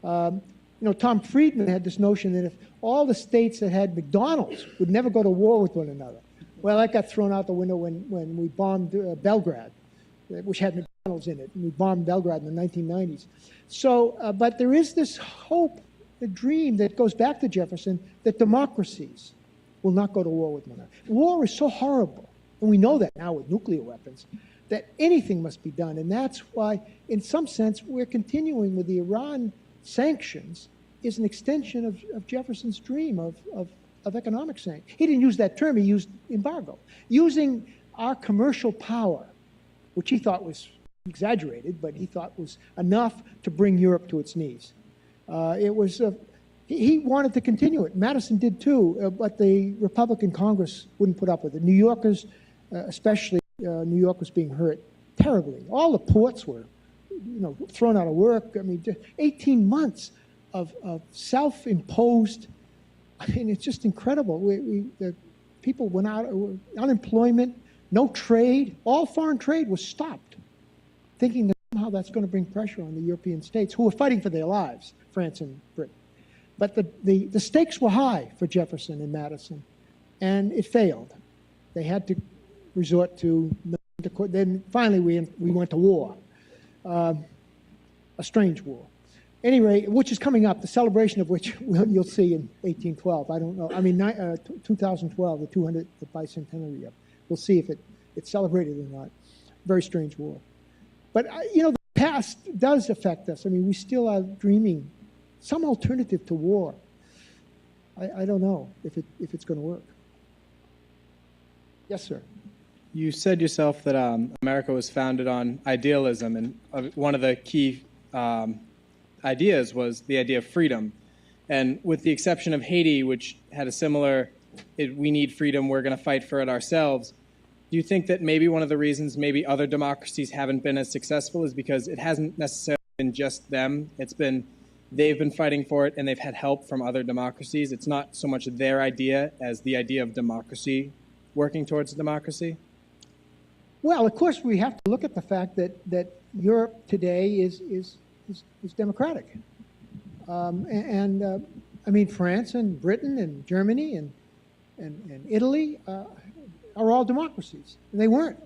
Tom Friedman had this notion that if all the states that had McDonald's would never go to war with one another. Well, that got thrown out the window when we bombed Belgrade, which had McDonald's in it, and we bombed Belgrade in the 1990s. So, but there is this hope, a dream that goes back to Jefferson, that democracies will not go to war with one another. War is so horrible, and we know that now with nuclear weapons, that anything must be done. And that's why, in some sense, we're continuing with the Iran sanctions is an extension of Jefferson's dream of economic sanctions. He didn't use that term, he used embargo. Using our commercial power, which he thought was exaggerated, but he thought was enough to bring Europe to its knees. He wanted to continue it. Madison did too, but the Republican Congress wouldn't put up with it. New Yorkers, especially New York, was being hurt terribly. All the ports were, thrown out of work. I mean, 18 months of self-imposed. I mean, it's just incredible. The people went out, unemployment, no trade. All foreign trade was stopped, thinking that somehow that's going to bring pressure on the European states who were fighting for their lives, France and Britain. But the stakes were high for Jefferson and Madison, and it failed. They had to resort to, then finally we went to war, a strange war. Anyway, which is coming up, the celebration of which you'll see in 1812. I don't know. I mean, 2012, the 200th bicentenary year. We'll see if it's celebrated or not. Very strange war. But, the past does affect us. I mean, we still are dreaming some alternative to war. I don't know if it's going to work. Yes, sir. You said yourself that America was founded on idealism, and one of the key ideas was the idea of freedom. And with the exception of Haiti, which had a similar, we need freedom, we're going to fight for it ourselves, do you think that maybe one of the reasons maybe other democracies haven't been as successful is because it hasn't necessarily been just them, they've been fighting for it and they've had help from other democracies? It's not so much their idea as the idea of democracy, working towards democracy? Well, of course, we have to look at the fact that Europe today is democratic. I mean, France and Britain and Germany and Italy, are all democracies. And they weren't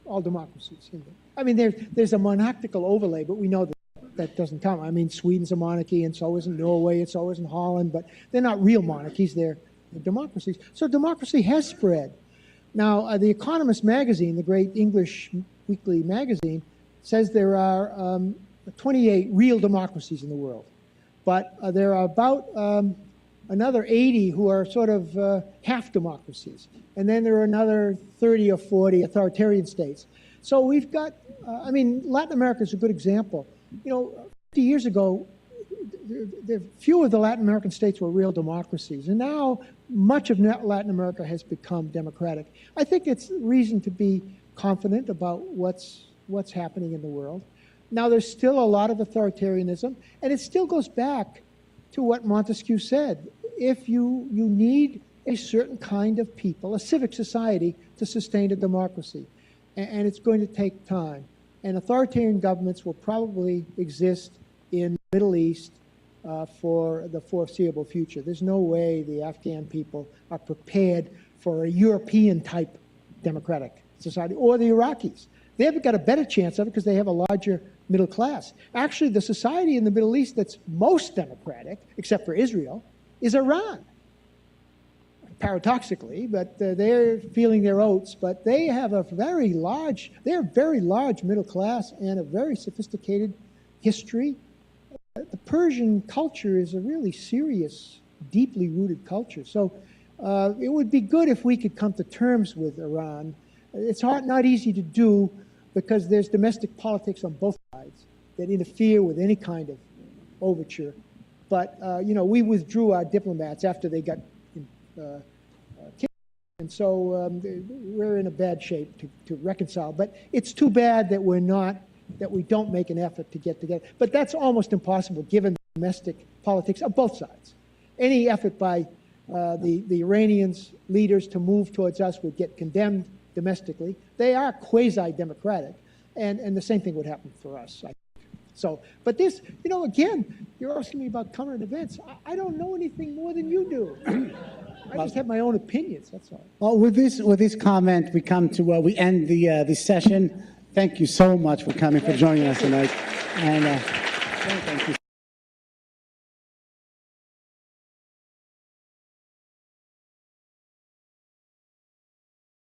all democracies. I mean, there's a monarchical overlay, but we know that that doesn't count. I mean, Sweden's a monarchy, and so isn't Norway, and so isn't Holland, but they're not real monarchies, they're democracies. So democracy has spread. Now, The Economist magazine, the great English weekly magazine, says there are 28 real democracies in the world. But there are about another 80 who are sort of half democracies. And then there are another 30 or 40 authoritarian states. So we've got, I mean, Latin America is a good example. You know, 50 years ago, few of the Latin American states were real democracies. And now much of Latin America has become democratic. I think it's reason to be confident about what's happening in the world. Now, there's still a lot of authoritarianism, and it still goes back to what Montesquieu said. If you need a certain kind of people, a civic society, to sustain a democracy, and it's going to take time. And authoritarian governments will probably exist in the Middle East for the foreseeable future. There's no way the Afghan people are prepared for a European-type democratic society, or the Iraqis. They've got a better chance of it because they have a larger middle class. Actually, the society in the Middle East that's most democratic, except for Israel, is Iran. Paradoxically, but they're feeling their oats, but they have a very large middle class and a very sophisticated history. The Persian culture is a really serious, deeply rooted culture. So it would be good if we could come to terms with Iran. It's not easy to do because there's domestic politics on both sides that interfere with any kind of overture. But, you know, we withdrew our diplomats after they got killed. And so we're in a bad shape to reconcile. But it's too bad that we don't make an effort to get together. But that's almost impossible given the domestic politics of both sides. Any effort by the Iranians leaders to move towards us would get condemned domestically. They are quasi-democratic, and the same thing would happen for us, I think. So, but this, you know, again, you're asking me about current events. I don't know anything more than you do. I just have my own opinions, that's all. Well, with this comment, we come to, we end the session. Thank you so much for coming, for joining us tonight. And thank you.